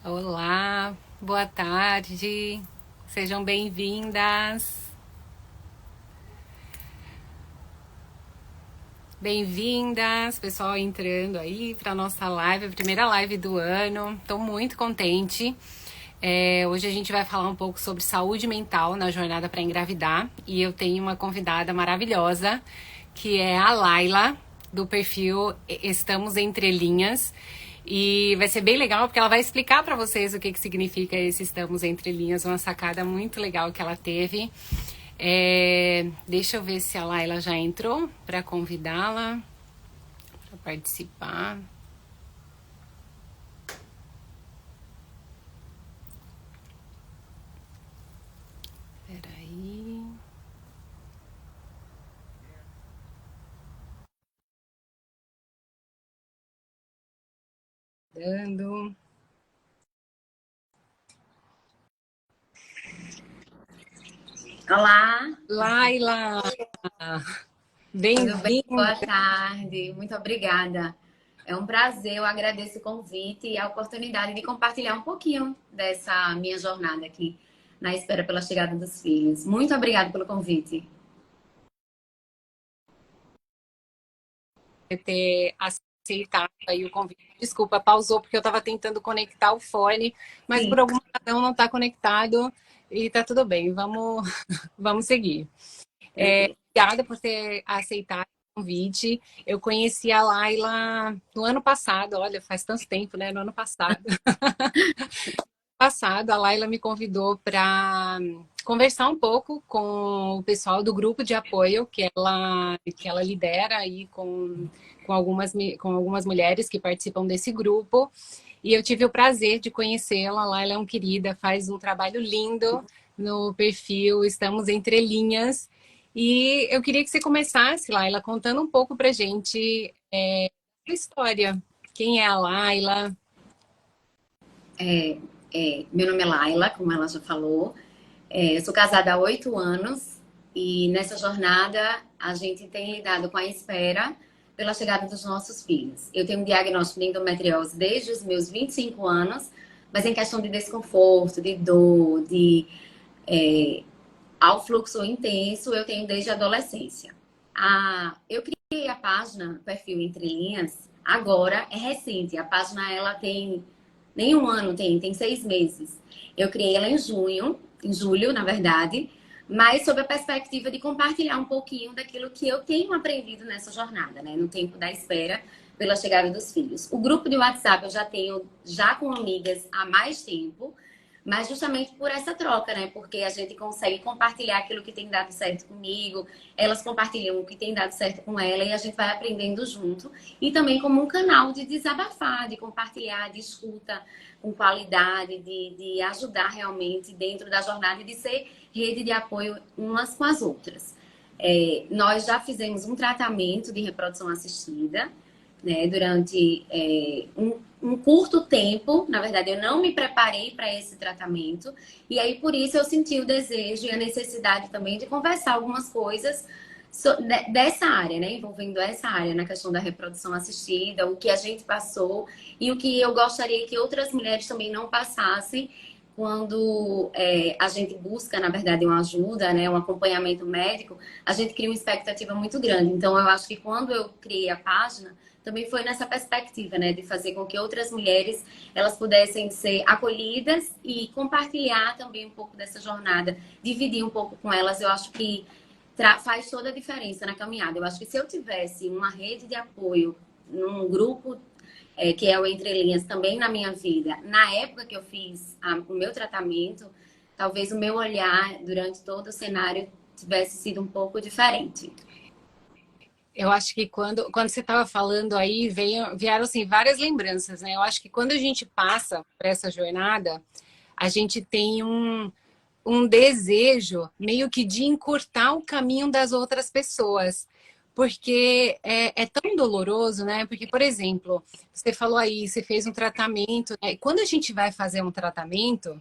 Olá, boa tarde, sejam bem-vindas. Bem-vindas, pessoal entrando aí para nossa live, a primeira live do ano. Estou muito contente. Hoje a gente vai falar um pouco sobre saúde mental na jornada para engravidar e eu tenho uma convidada maravilhosa que é a Laila, do perfil Estamos Entre Linhas. E vai ser bem legal porque ela vai explicar para vocês o que significa esse Estamos Entre Linhas, uma sacada muito legal que ela teve. Deixa eu ver se a Laila já entrou para convidá-la para participar. Peraí. Dando. Olá, Laila, tudo bem? bem-vinda. Boa tarde, muito obrigada. É um prazer, eu agradeço o convite e a oportunidade de compartilhar um pouquinho dessa minha jornada aqui na espera pela chegada dos filhos. Muito obrigada pelo convite. Ter aceitado aí o convite. Desculpa, pausou porque eu estava tentando conectar o fone, mas Sim, por alguma razão não está conectado e tá tudo bem. Vamos seguir. tranquilo. Obrigada por ter aceitado o convite. Eu conheci a Laila no ano passado, olha, faz tanto tempo, né? No ano passado, a Laila me convidou para conversar um pouco com o pessoal do grupo de apoio que ela lidera aí com algumas mulheres que participam desse grupo. E eu tive o prazer de conhecê-la. A Laila é uma querida, faz um trabalho lindo no perfil Estamos Entre Linhas. E eu queria que você começasse, Laila, contando um pouco pra gente a história. Quem é a Laila? Meu nome é Laila, como ela já falou. Eu sou casada há 8 anos e nessa jornada a gente tem lidado com a espera pela chegada dos nossos filhos. Eu tenho um diagnóstico de endometriose desde os meus 25 anos, mas em questão de desconforto, de dor, ao fluxo intenso, eu tenho desde a adolescência. Eu criei a página, o perfil Entre Linhas, agora é recente. A página ela tem nem um ano, tem 6 meses. Eu criei ela em julho, na verdade, mas sob a perspectiva de compartilhar um pouquinho daquilo que eu tenho aprendido nessa jornada, né? No tempo da espera pela chegada dos filhos. O grupo de WhatsApp eu já tenho já com amigas há mais tempo, mas justamente por essa troca, né? Porque a gente consegue compartilhar aquilo que tem dado certo comigo, elas compartilham o que tem dado certo com ela e a gente vai aprendendo junto. E também como um canal de desabafar, de compartilhar, de escuta com qualidade, de ajudar realmente dentro da jornada e de ser rede de apoio umas com as outras. Nós já fizemos um tratamento de reprodução assistida, né, durante um curto tempo. Na verdade, eu não me preparei para esse tratamento. E aí, por isso, eu senti o desejo e a necessidade também de conversar algumas coisas dessa área, né? Envolvendo essa área na questão da reprodução assistida, o que a gente passou e o que eu gostaria que outras mulheres também não passassem quando a gente busca, na verdade, uma ajuda, né, um acompanhamento médico, a gente cria uma expectativa muito grande. Então, eu acho que quando eu criei a página, também foi nessa perspectiva, né, de fazer com que outras mulheres elas pudessem ser acolhidas e compartilhar também um pouco dessa jornada, dividir um pouco com elas. Eu acho que faz toda a diferença na caminhada. Eu acho que se eu tivesse uma rede de apoio num grupo que é o Entre Linhas também na minha vida, na época que eu fiz o meu tratamento, talvez o meu olhar durante todo o cenário tivesse sido um pouco diferente. Eu acho que quando você estava falando aí, vieram assim, várias lembranças, né? Eu acho que quando a gente passa por essa jornada, a gente tem um desejo meio que de encurtar o caminho das outras pessoas. Porque é tão doloroso, né? Porque, por exemplo, você falou aí, você fez um tratamento, né? Quando a gente vai fazer um tratamento,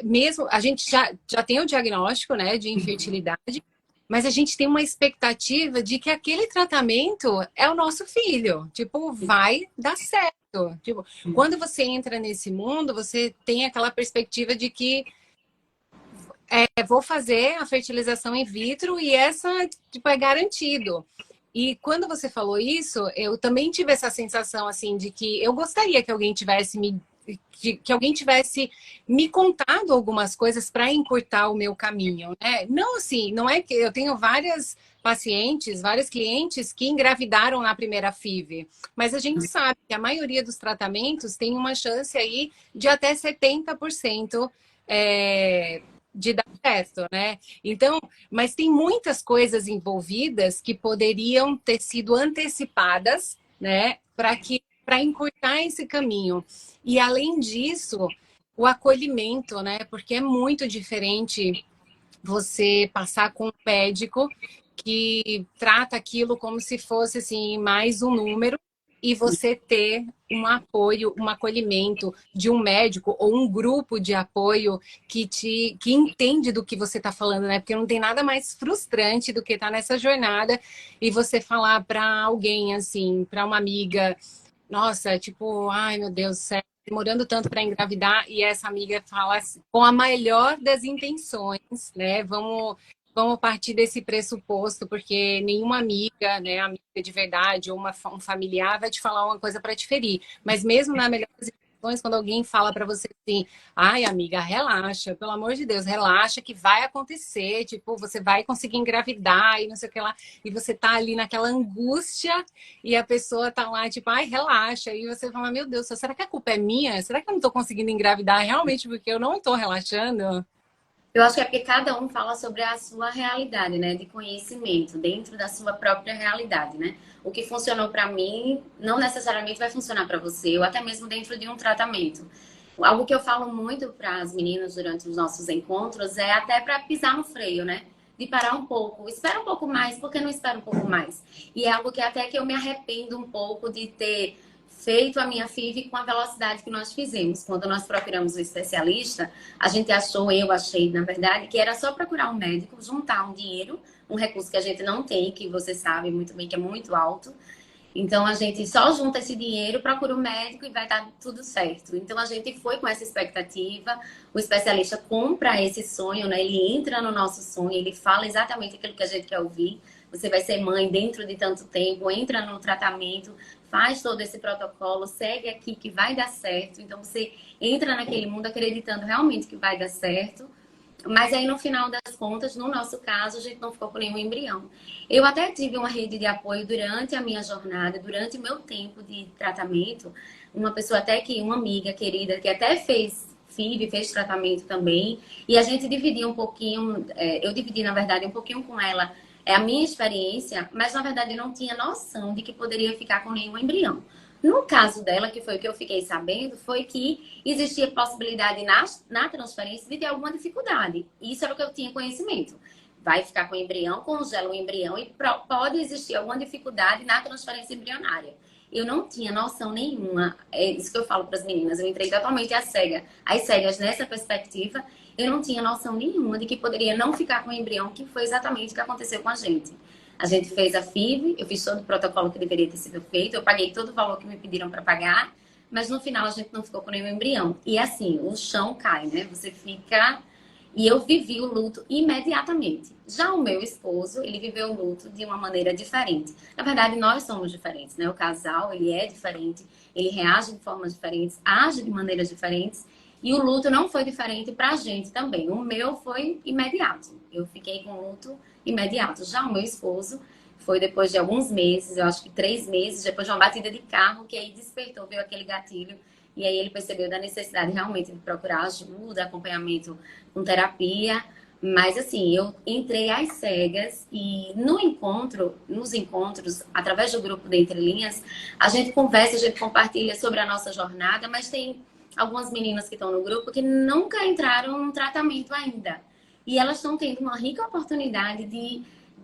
mesmo a gente já tem o diagnóstico, né, de infertilidade, mas a gente tem uma expectativa de que aquele tratamento é o nosso filho. Tipo, vai dar certo. Tipo, quando você entra nesse mundo, você tem aquela perspectiva de que vou fazer a fertilização in vitro e essa, tipo, é garantido. E quando você falou isso, eu também tive essa sensação, assim, de que eu gostaria que alguém tivesse que alguém tivesse me contado algumas coisas para encurtar o meu caminho, né? Não assim, não é que eu tenho várias pacientes, vários clientes que engravidaram na primeira FIV, mas a gente sabe que a maioria dos tratamentos tem uma chance aí de até 70% de dar certo, né? Então, mas tem muitas coisas envolvidas que poderiam ter sido antecipadas, né, para encurtar esse caminho. E além disso, o acolhimento, né? Porque é muito diferente você passar com um médico que trata aquilo como se fosse assim mais um número e você ter um apoio, um acolhimento de um médico ou um grupo de apoio que entende do que você está falando, né? Porque não tem nada mais frustrante do que estar nessa jornada e você falar para alguém assim, para uma amiga, nossa, tipo, ai meu Deus do céu, demorando tanto para engravidar, e essa amiga fala assim, com a melhor das intenções, né? Vamos partir desse pressuposto, porque nenhuma amiga, né, amiga de verdade, ou um familiar vai te falar uma coisa para te ferir. Mas mesmo na melhor das intenções, quando alguém fala para você assim, ai, amiga, relaxa, pelo amor de Deus, relaxa que vai acontecer, tipo, você vai conseguir engravidar e não sei o que lá, e você tá ali naquela angústia e a pessoa tá lá, tipo, ai, relaxa. E você fala, meu Deus, será que a culpa é minha? Será que eu não tô conseguindo engravidar realmente porque eu não tô relaxando? Eu acho que é porque cada um fala sobre a sua realidade, né? De conhecimento, dentro da sua própria realidade, né? O que funcionou para mim não necessariamente vai funcionar para você, ou até mesmo dentro de um tratamento. Algo que eu falo muito para as meninas durante os nossos encontros é até para pisar no freio, né? De parar um pouco. Espera um pouco mais, por que não espera um pouco mais? E é algo que até que eu me arrependo um pouco de ter feito a minha FIV com a velocidade que nós fizemos. Quando nós procuramos o especialista, a gente achou, eu achei, na verdade, que era só procurar um médico, juntar um dinheiro, um recurso que a gente não tem, que você sabe muito bem que é muito alto. Então a gente só junta esse dinheiro, procura o médico e vai dar tudo certo. Então a gente foi com essa expectativa, o especialista compra esse sonho, né? Ele entra no nosso sonho, ele fala exatamente aquilo que a gente quer ouvir. Você vai ser mãe dentro de tanto tempo, entra no tratamento, faz todo esse protocolo, segue aqui que vai dar certo. Então você entra naquele mundo acreditando realmente que vai dar certo. Mas aí, no final das contas, no nosso caso, a gente não ficou com nenhum embrião. Eu até tive uma rede de apoio durante a minha jornada, durante o meu tempo de tratamento. Uma pessoa até que, uma amiga querida, que até fez FIV, fez tratamento também. E a gente dividia um pouquinho, eu dividi, na verdade, um pouquinho com ela a minha experiência, mas, na verdade, eu não tinha noção de que poderia ficar com nenhum embrião. No caso dela, que foi o que eu fiquei sabendo, foi que existia possibilidade na transferência de ter alguma dificuldade. Isso era o que eu tinha conhecimento. Vai ficar com o embrião, congela o embrião e pode existir alguma dificuldade na transferência embrionária. Eu não tinha noção nenhuma. É isso que eu falo para as meninas. Eu entrei totalmente às cegas nessa perspectiva. Eu não tinha noção nenhuma de que poderia não ficar com o embrião, que foi exatamente o que aconteceu com a gente. A gente fez a FIV, eu fiz todo o protocolo que deveria ter sido feito, eu paguei todo o valor que me pediram para pagar, mas no final a gente não ficou com nenhum embrião. E assim, o chão cai, né? Você fica... E eu vivi o luto imediatamente. Já o meu esposo, ele viveu o luto de uma maneira diferente. Na verdade, nós somos diferentes, né? O casal, ele é diferente, ele reage de formas diferentes, age de maneiras diferentes. E o luto não foi diferente pra gente também. O meu foi imediato. Eu fiquei com luto imediato. Já o meu esposo foi depois de alguns meses, eu acho que 3 meses, depois de uma batida de carro, que aí despertou, veio aquele gatilho. E aí ele percebeu da necessidade realmente de procurar ajuda, acompanhamento com terapia. Mas assim, eu entrei às cegas e nos encontros, através do grupo de Entre Linhas, a gente conversa, a gente compartilha sobre a nossa jornada, mas tem algumas meninas que estão no grupo que nunca entraram no tratamento ainda. E elas estão tendo uma rica oportunidade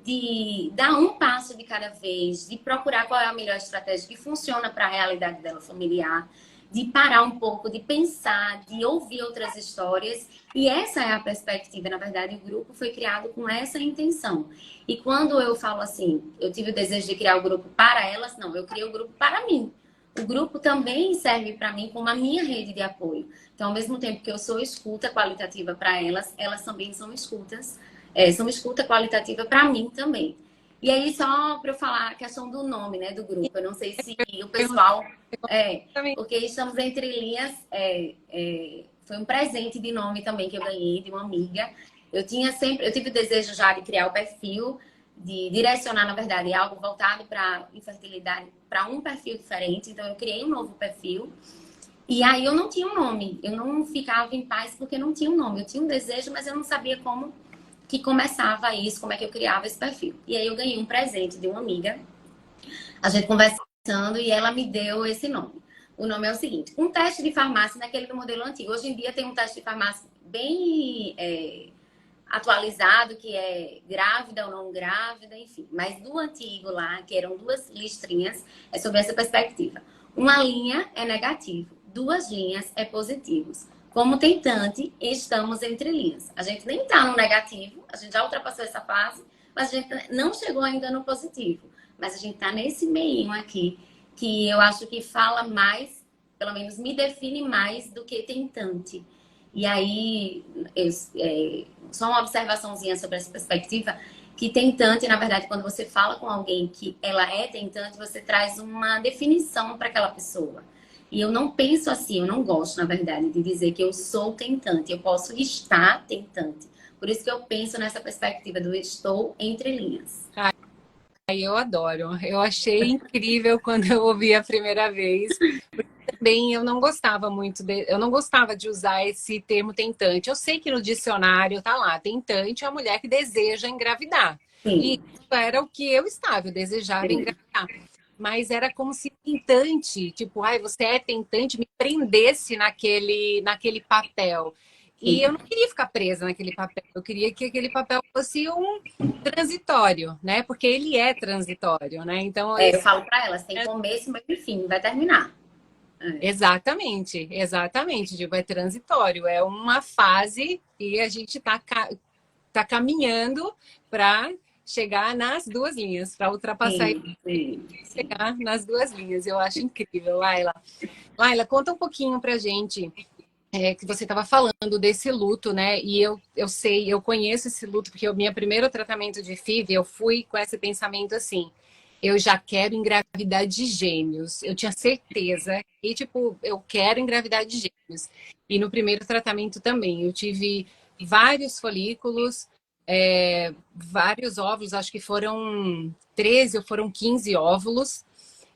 de dar um passo de cada vez, de procurar qual é a melhor estratégia que funciona para a realidade dela familiar, de parar um pouco, de pensar, de ouvir outras histórias. E essa é a perspectiva, na verdade, o grupo foi criado com essa intenção. E quando eu falo assim, eu tive o desejo de criar o grupo para elas, não, eu criei o grupo para mim. O grupo também serve para mim como a minha rede de apoio. Então, ao mesmo tempo que eu sou escuta qualitativa para elas, elas também são são escuta qualitativa para mim também. E aí, só para eu falar a questão do nome, né, do grupo, eu não sei se o pessoal. É, porque estamos entre linhas, foi um presente de nome também que eu ganhei de uma amiga. Eu tive o desejo já de criar o perfil, de direcionar, na verdade, algo voltado para infertilidade, para um perfil diferente. Então, eu criei um novo perfil. E aí, eu não tinha um nome. Eu não ficava em paz porque não tinha um nome. Eu tinha um desejo, mas eu não sabia como que começava isso, como é que eu criava esse perfil. E aí, eu ganhei um presente de uma amiga. A gente conversando e ela me deu esse nome. O nome é o seguinte: um teste de farmácia naquele do modelo antigo. Hoje em dia tem um teste de farmácia bem atualizado, que é grávida ou não grávida, enfim. Mas do antigo lá, que eram 2 listrinhas, é sobre essa perspectiva. Uma linha é negativo, 2 linhas é positivos. Como tentante, estamos entre linhas. A gente nem está no negativo, a gente já ultrapassou essa fase, mas a gente não chegou ainda no positivo. Mas a gente está nesse meio aqui, que eu acho que fala mais, pelo menos me define mais do que tentante. E aí, só uma observaçãozinha sobre essa perspectiva, que tentante, na verdade, quando você fala com alguém que ela é tentante, você traz uma definição para aquela pessoa. E eu não penso assim, eu não gosto, na verdade, de dizer que eu sou tentante. Eu posso estar tentante. Por isso que eu penso nessa perspectiva do estou entre linhas. Ai, eu adoro. Eu achei incrível quando eu ouvi a primeira vez. Também eu não gostava muito eu não gostava de usar esse termo tentante. Eu sei que no dicionário tá lá, tentante é a mulher que deseja engravidar. E Sim, isso era o que eu estava, eu desejava sim, engravidar. Mas era como se tentante, tipo, ai, você é tentante, me prendesse naquele papel. E eu sim. não queria ficar presa naquele papel. Eu queria que aquele papel fosse um transitório, né? Porque ele é transitório, né? Então, Eu falo para elas, tem começo, meio e fim, vai terminar. É. exatamente, exatamente. Tipo, é transitório, é uma fase e a gente tá caminhando para chegar nas 2 linhas, para ultrapassar e Sim, sim, sim. chegar nas 2 linhas. Eu acho incrível, Laila. Laila, conta um pouquinho pra gente. Que você estava falando desse luto, né? E eu sei, eu conheço esse luto, porque o meu primeiro tratamento de FIV, eu fui com esse pensamento assim: eu já quero engravidar de gêmeos. Eu tinha certeza. E, tipo, eu quero engravidar de gêmeos. E no primeiro tratamento também, eu tive vários folículos, vários óvulos, acho que foram 13 ou foram 15 óvulos.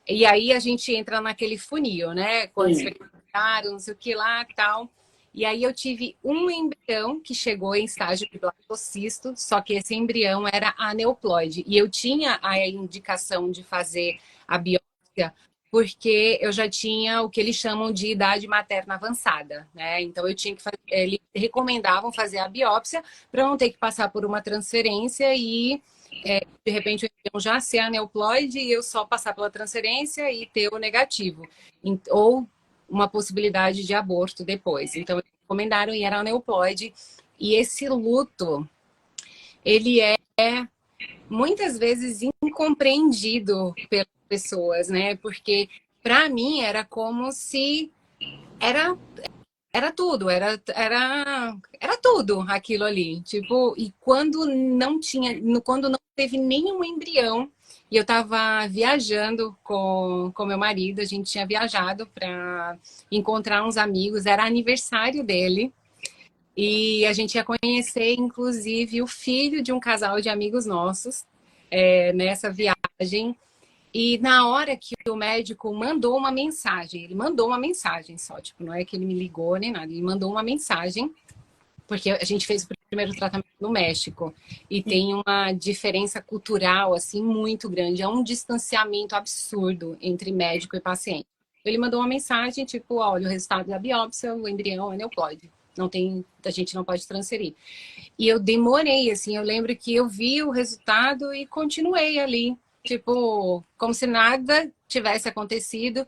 E aí a gente entra naquele funil, né? Quantos Sim. frequentaram, não sei o que lá, tal. E aí eu tive um embrião que chegou em estágio de blastocisto, só que esse embrião era aneuploide. E eu tinha a indicação de fazer a biópsia porque eu já tinha o que eles chamam de idade materna avançada, né? Então eu tinha que fazer, eles recomendavam fazer a biópsia para não ter que passar por uma transferência e de repente o embrião já ser aneuploide e eu só passar pela transferência e ter o negativo. Ou uma possibilidade de aborto depois. Então, eles recomendaram e era aneuploide. E esse luto, ele é muitas vezes incompreendido pelas pessoas, né? Porque para mim era como se era era tudo aquilo ali. Tipo, e quando não teve nenhum embrião, e eu estava viajando com meu marido, a gente tinha viajado para encontrar uns amigos, era aniversário dele, e a gente ia conhecer, inclusive, o filho de um casal de amigos nossos, nessa viagem. E na hora que o médico mandou uma mensagem, ele mandou uma mensagem só, tipo, não é que ele me ligou nem nada, ele mandou uma mensagem, porque a gente fez o primeiro tratamento no México e tem uma diferença cultural assim muito grande, é um distanciamento absurdo entre médico e paciente. Ele mandou uma mensagem tipo, olha, o resultado da biópsia, o embrião é aneuploide. Não tem, a gente não pode transferir. E eu demorei, assim, eu lembro que eu vi o resultado e continuei ali, tipo, como se nada tivesse acontecido.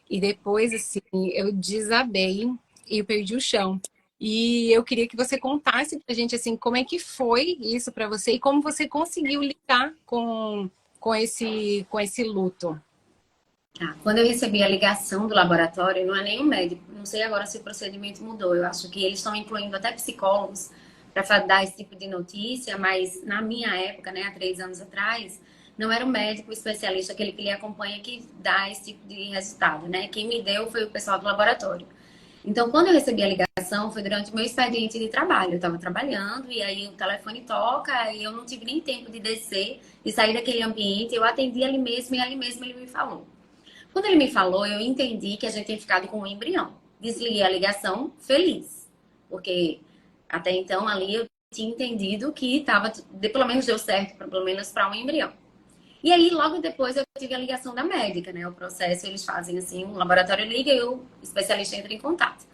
E depois, assim, eu desabei e eu perdi o chão. E eu queria que você contasse pra gente, assim, como é que foi isso pra você e como você conseguiu lidar com esse luto. Tá. Quando eu recebi a ligação do laboratório, não é nenhum médico, não sei agora se o procedimento mudou. Eu acho que eles estão incluindo até psicólogos para dar esse tipo de notícia, mas na minha época, né, há 3 anos atrás, não era o médico especialista, aquele que lhe acompanha, que dá esse tipo de resultado, né? Quem me deu foi o pessoal do laboratório. Então, quando eu recebi a ligação, foi durante o meu expediente de trabalho. Eu estava trabalhando e aí o telefone toca e eu não tive nem tempo de descer, de sair daquele ambiente. Eu atendi ali mesmo e ali mesmo ele me falou. Quando ele me falou, eu entendi que a gente tinha ficado com um embrião. Desliguei a ligação feliz, porque até então ali eu tinha entendido que estava, pelo menos deu certo, pelo menos para um embrião. E aí, logo depois, eu tive a ligação da médica, né? O processo, eles fazem assim, o laboratório liga e o especialista entra em contato.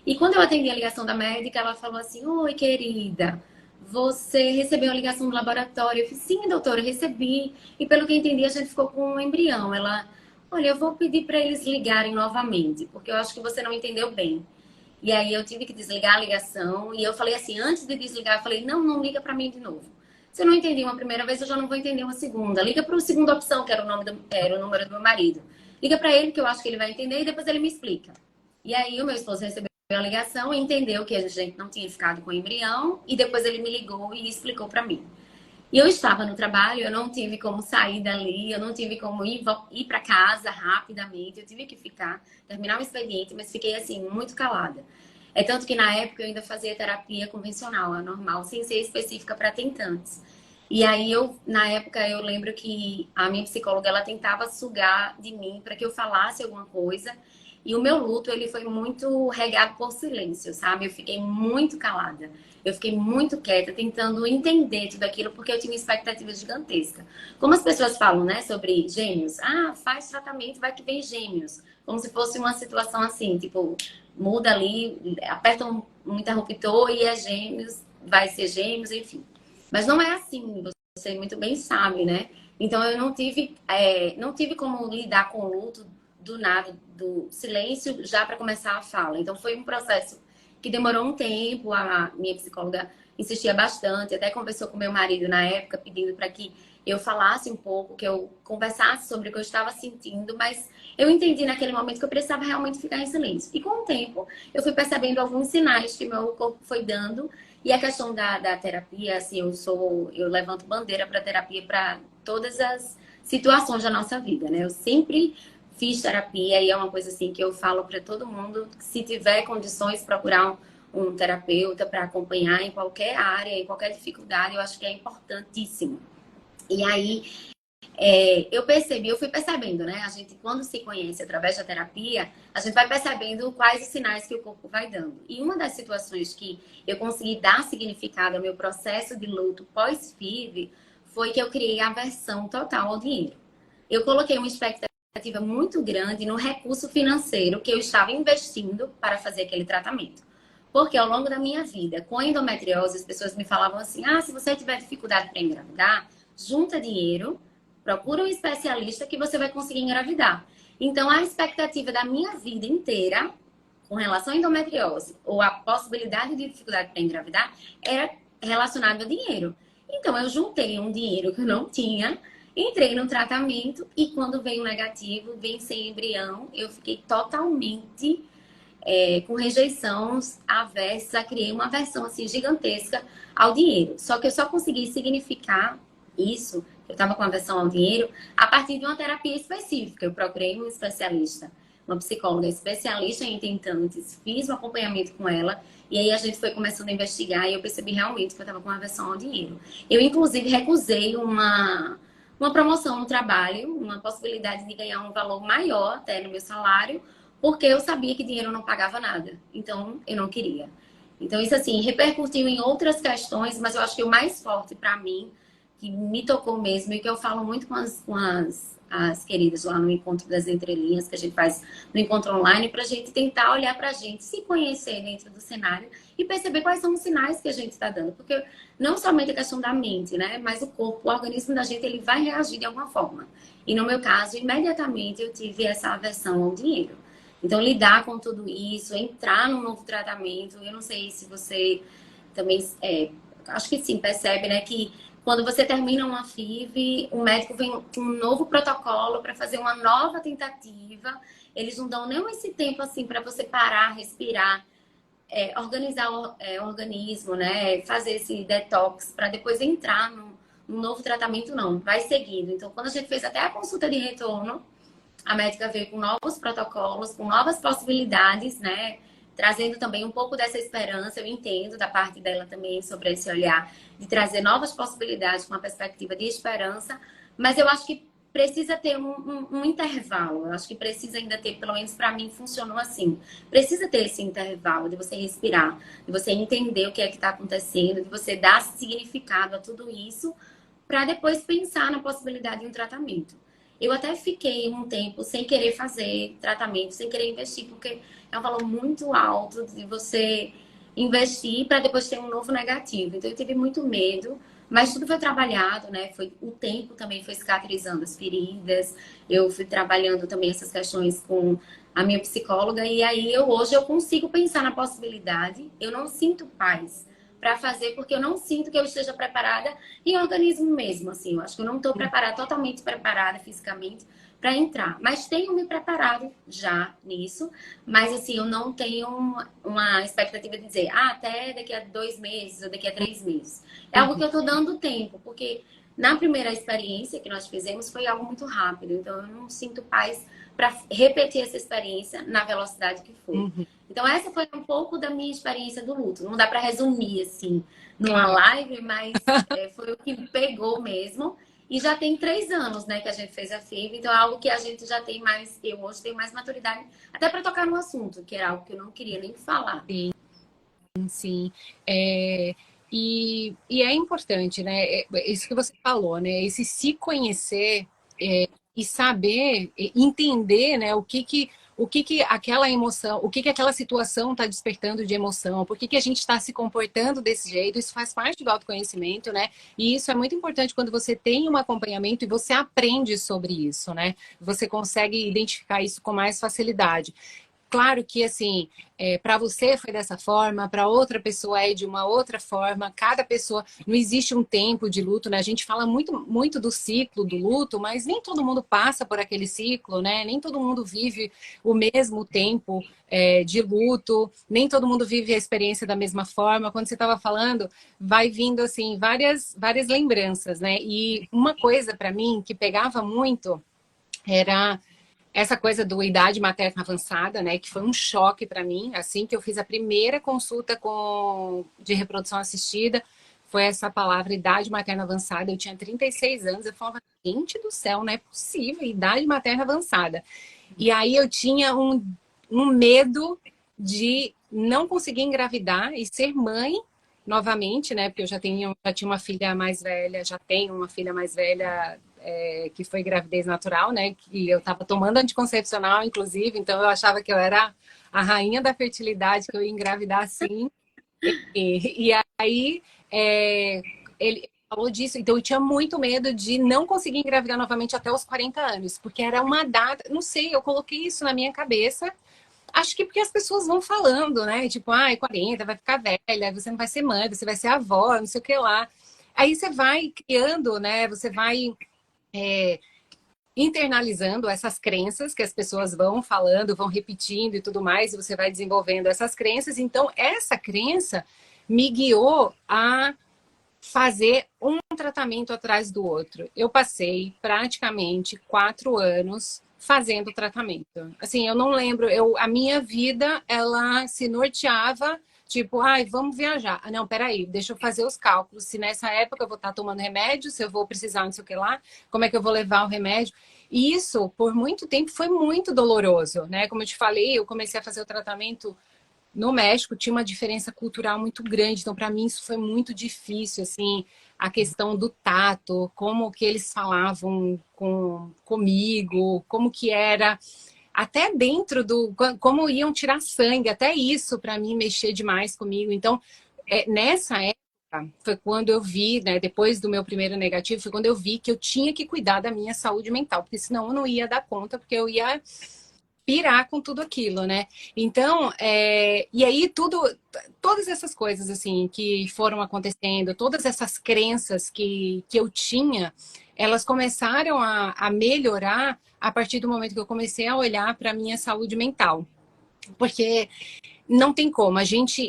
E quando eu atendi a ligação da médica, ela falou assim: Oi, querida, você recebeu a ligação do laboratório? Eu falei: Sim, doutora, eu recebi. E pelo que eu entendi, a gente ficou com um embrião. Ela: Olha, eu vou pedir para eles ligarem novamente, porque eu acho que você não entendeu bem. E aí eu tive que desligar a ligação. E eu falei assim, antes de desligar, eu falei: Não, não liga para mim de novo. Se eu não entendi uma primeira vez, eu já não vou entender uma segunda. Liga para a segunda opção, que era era o número do meu marido. Liga para ele, que eu acho que ele vai entender, e depois ele me explica. E aí o meu esposo recebeu a ligação e entendeu que a gente não tinha ficado com o embrião, e depois ele me ligou e explicou para mim. E eu estava no trabalho, eu não tive como sair dali, eu não tive como ir para casa rapidamente, eu tive que ficar, terminar o expediente, mas fiquei assim, muito calada. É tanto que na época eu ainda fazia terapia convencional, a normal, sem ser específica para tentantes. E aí eu, na época, eu lembro que a minha psicóloga, ela tentava sugar de mim para que eu falasse alguma coisa. E o meu luto, ele foi muito regado por silêncio, sabe? Eu fiquei muito calada. Eu fiquei muito quieta, tentando entender tudo aquilo, porque eu tinha uma expectativa gigantesca. Como as pessoas falam, né, sobre gêmeos. Ah, faz tratamento, vai que vem gêmeos. Como se fosse uma situação assim, tipo, muda ali, aperta um interruptor e é gêmeos, vai ser gêmeos, enfim. Mas não é assim, você muito bem sabe, né? Então eu não tive como lidar com o luto do nada, do silêncio, já para começar a fala. Então foi um processo que demorou um tempo, a minha psicóloga insistia bastante, até conversou com meu marido na época, pedindo para que eu falasse um pouco, que eu conversasse sobre o que eu estava sentindo, mas eu entendi naquele momento que eu precisava realmente ficar em silêncio. E com o tempo, eu fui percebendo alguns sinais que meu corpo foi dando. E a questão da terapia, assim, eu levanto bandeira para terapia para todas as situações da nossa vida, né? Eu sempre fiz terapia e é uma coisa assim que eu falo para todo mundo, se tiver condições, procurar um terapeuta para acompanhar em qualquer área, em qualquer dificuldade, eu acho que é importantíssimo. E aí, eu percebi, eu fui percebendo, né? A gente, quando se conhece através da terapia, a gente vai percebendo quais os sinais que o corpo vai dando. E uma das situações que eu consegui dar significado ao meu processo de luto pós-FIV foi que eu criei aversão total ao dinheiro. Eu coloquei uma expectativa muito grande no recurso financeiro que eu estava investindo para fazer aquele tratamento. Porque ao longo da minha vida, com a endometriose, as pessoas me falavam assim: ah, se você tiver dificuldade para engravidar, junta dinheiro, procura um especialista que você vai conseguir engravidar. Então, a expectativa da minha vida inteira com relação à endometriose ou a possibilidade de dificuldade para engravidar era relacionada ao dinheiro. Então, eu juntei um dinheiro que eu não tinha, entrei no tratamento e quando veio negativo, vem sem embrião, eu fiquei totalmente com rejeição, avessa, criei uma aversão assim gigantesca ao dinheiro. Só que eu só consegui significar isso, eu estava com aversão ao dinheiro, a partir de uma terapia específica. Eu procurei um especialista, uma psicóloga especialista em tentantes, fiz um acompanhamento com ela, e aí a gente foi começando a investigar e eu percebi realmente que eu estava com aversão ao dinheiro. Eu, inclusive, recusei uma promoção no trabalho, uma possibilidade de ganhar um valor maior até no meu salário, porque eu sabia que dinheiro não pagava nada. Então, eu não queria. Então, isso, assim, repercutiu em outras questões, mas eu acho que o mais forte para mim, que me tocou mesmo, e que eu falo muito com as queridas lá no Encontro das Entrelinhas, que a gente faz no encontro online, para a gente tentar olhar para a gente, se conhecer dentro do cenário e perceber quais são os sinais que a gente está dando. Porque não somente a questão da mente, né? Mas o corpo, o organismo da gente, ele vai reagir de alguma forma. E no meu caso, imediatamente eu tive essa aversão ao dinheiro. Então, lidar com tudo isso, entrar num novo tratamento, eu não sei se você também, acho que sim, percebe, né, que quando você termina uma FIV, o médico vem com um novo protocolo para fazer uma nova tentativa. Eles não dão nem esse tempo assim para você parar, respirar, organizar o organismo, né? Fazer esse detox para depois entrar num novo tratamento, não. Vai seguindo. Então, quando a gente fez até a consulta de retorno, a médica veio com novos protocolos, com novas possibilidades, né? Trazendo também um pouco dessa esperança. Eu entendo da parte dela também sobre esse olhar de trazer novas possibilidades com uma perspectiva de esperança, mas eu acho que precisa ter um intervalo. Eu acho que precisa ainda ter, pelo menos para mim funcionou assim. Precisa ter esse intervalo de você respirar, de você entender o que é que está acontecendo, de você dar significado a tudo isso, para depois pensar na possibilidade de um tratamento. Eu até fiquei um tempo sem querer fazer tratamento, sem querer investir, porque é um valor muito alto de você investir para depois ter um novo negativo. Então eu tive muito medo, mas tudo foi trabalhado, né? O tempo também foi cicatrizando as feridas. Eu fui trabalhando também essas questões com a minha psicóloga e aí hoje eu consigo pensar na possibilidade. Eu não sinto paz para fazer, porque eu não sinto que eu esteja preparada em organismo mesmo, assim. Eu acho que eu não estou preparada, totalmente preparada fisicamente para entrar. Mas tenho me preparado já nisso, mas assim, eu não tenho uma expectativa de dizer, até daqui a 2 meses ou daqui a 3 meses. É algo que eu estou dando tempo, porque na primeira experiência que nós fizemos foi algo muito rápido, então eu não sinto paz para repetir essa experiência na velocidade que foi. Então, essa foi um pouco da minha experiência do luto. Não dá para resumir, assim, numa live, mas foi o que me pegou mesmo. E já tem 3 anos, né, que a gente fez a FIV. Então, é algo que a gente já tem mais... Eu hoje tenho mais maturidade, até para tocar no assunto, que era algo que eu não queria nem falar. Sim, sim. E é importante, né? Isso que você falou, né? Esse se conhecer e saber, entender, né? O que aquela emoção, o que aquela situação está despertando de emoção, por que a gente está se comportando desse jeito, isso faz parte do autoconhecimento, né? E isso é muito importante quando você tem um acompanhamento e você aprende sobre isso, né? Você consegue identificar isso com mais facilidade. Claro que, assim, para você foi dessa forma, para outra pessoa é de uma outra forma, cada pessoa, não existe um tempo de luto, né? A gente fala muito, muito do ciclo do luto, mas nem todo mundo passa por aquele ciclo, né? Nem todo mundo vive o mesmo tempo de luto, nem todo mundo vive a experiência da mesma forma. Quando você estava falando, vai vindo, assim, várias lembranças, né? E uma coisa, para mim, que pegava muito era essa coisa do idade materna avançada, né, que foi um choque para mim, assim que eu fiz a primeira consulta de reprodução assistida, foi essa palavra idade materna avançada. Eu tinha 36 anos, eu falava, gente do céu, não é possível, idade materna avançada. E aí eu tinha um medo de não conseguir engravidar e ser mãe novamente, né, porque eu já tinha uma filha mais velha, já tenho uma filha mais velha que foi gravidez natural, né? Que eu estava tomando anticoncepcional, inclusive, então eu achava que eu era a rainha da fertilidade, que eu ia engravidar assim. E aí ele falou disso, então eu tinha muito medo de não conseguir engravidar novamente até os 40 anos, porque era uma data, não sei, eu coloquei isso na minha cabeça. Acho que porque as pessoas vão falando, né? Tipo, ai, 40, vai ficar velha, você não vai ser mãe, você vai ser avó, não sei o que lá. Aí você vai criando, né? Você vai internalizando essas crenças que as pessoas vão falando, vão repetindo e tudo mais, e você vai desenvolvendo essas crenças. Então, essa crença me guiou a fazer um tratamento atrás do outro. Eu passei praticamente 4 anos fazendo tratamento. Assim, eu não lembro, a minha vida, ela se norteava, tipo, ai, vamos viajar. Ah, não, peraí, deixa eu fazer os cálculos. Se nessa época eu vou estar tomando remédio, se eu vou precisar não sei o que lá, como é que eu vou levar o remédio? E isso, por muito tempo, foi muito doloroso, né? Como eu te falei, eu comecei a fazer o tratamento no México tinha uma diferença cultural muito grande, então para mim isso foi muito difícil, assim, a questão do tato, como que eles falavam comigo, como que era, até dentro do, como iam tirar sangue, até isso para mim mexer demais comigo. Então, nessa época, foi quando eu vi, né, depois do meu primeiro negativo, foi quando eu vi que eu tinha que cuidar da minha saúde mental, porque senão eu não ia dar conta, porque eu ia pirar com tudo aquilo, né? Então, e aí todas essas coisas assim que foram acontecendo, todas essas crenças que eu tinha, elas começaram a melhorar a partir do momento que eu comecei a olhar para a minha saúde mental. Porque não tem como.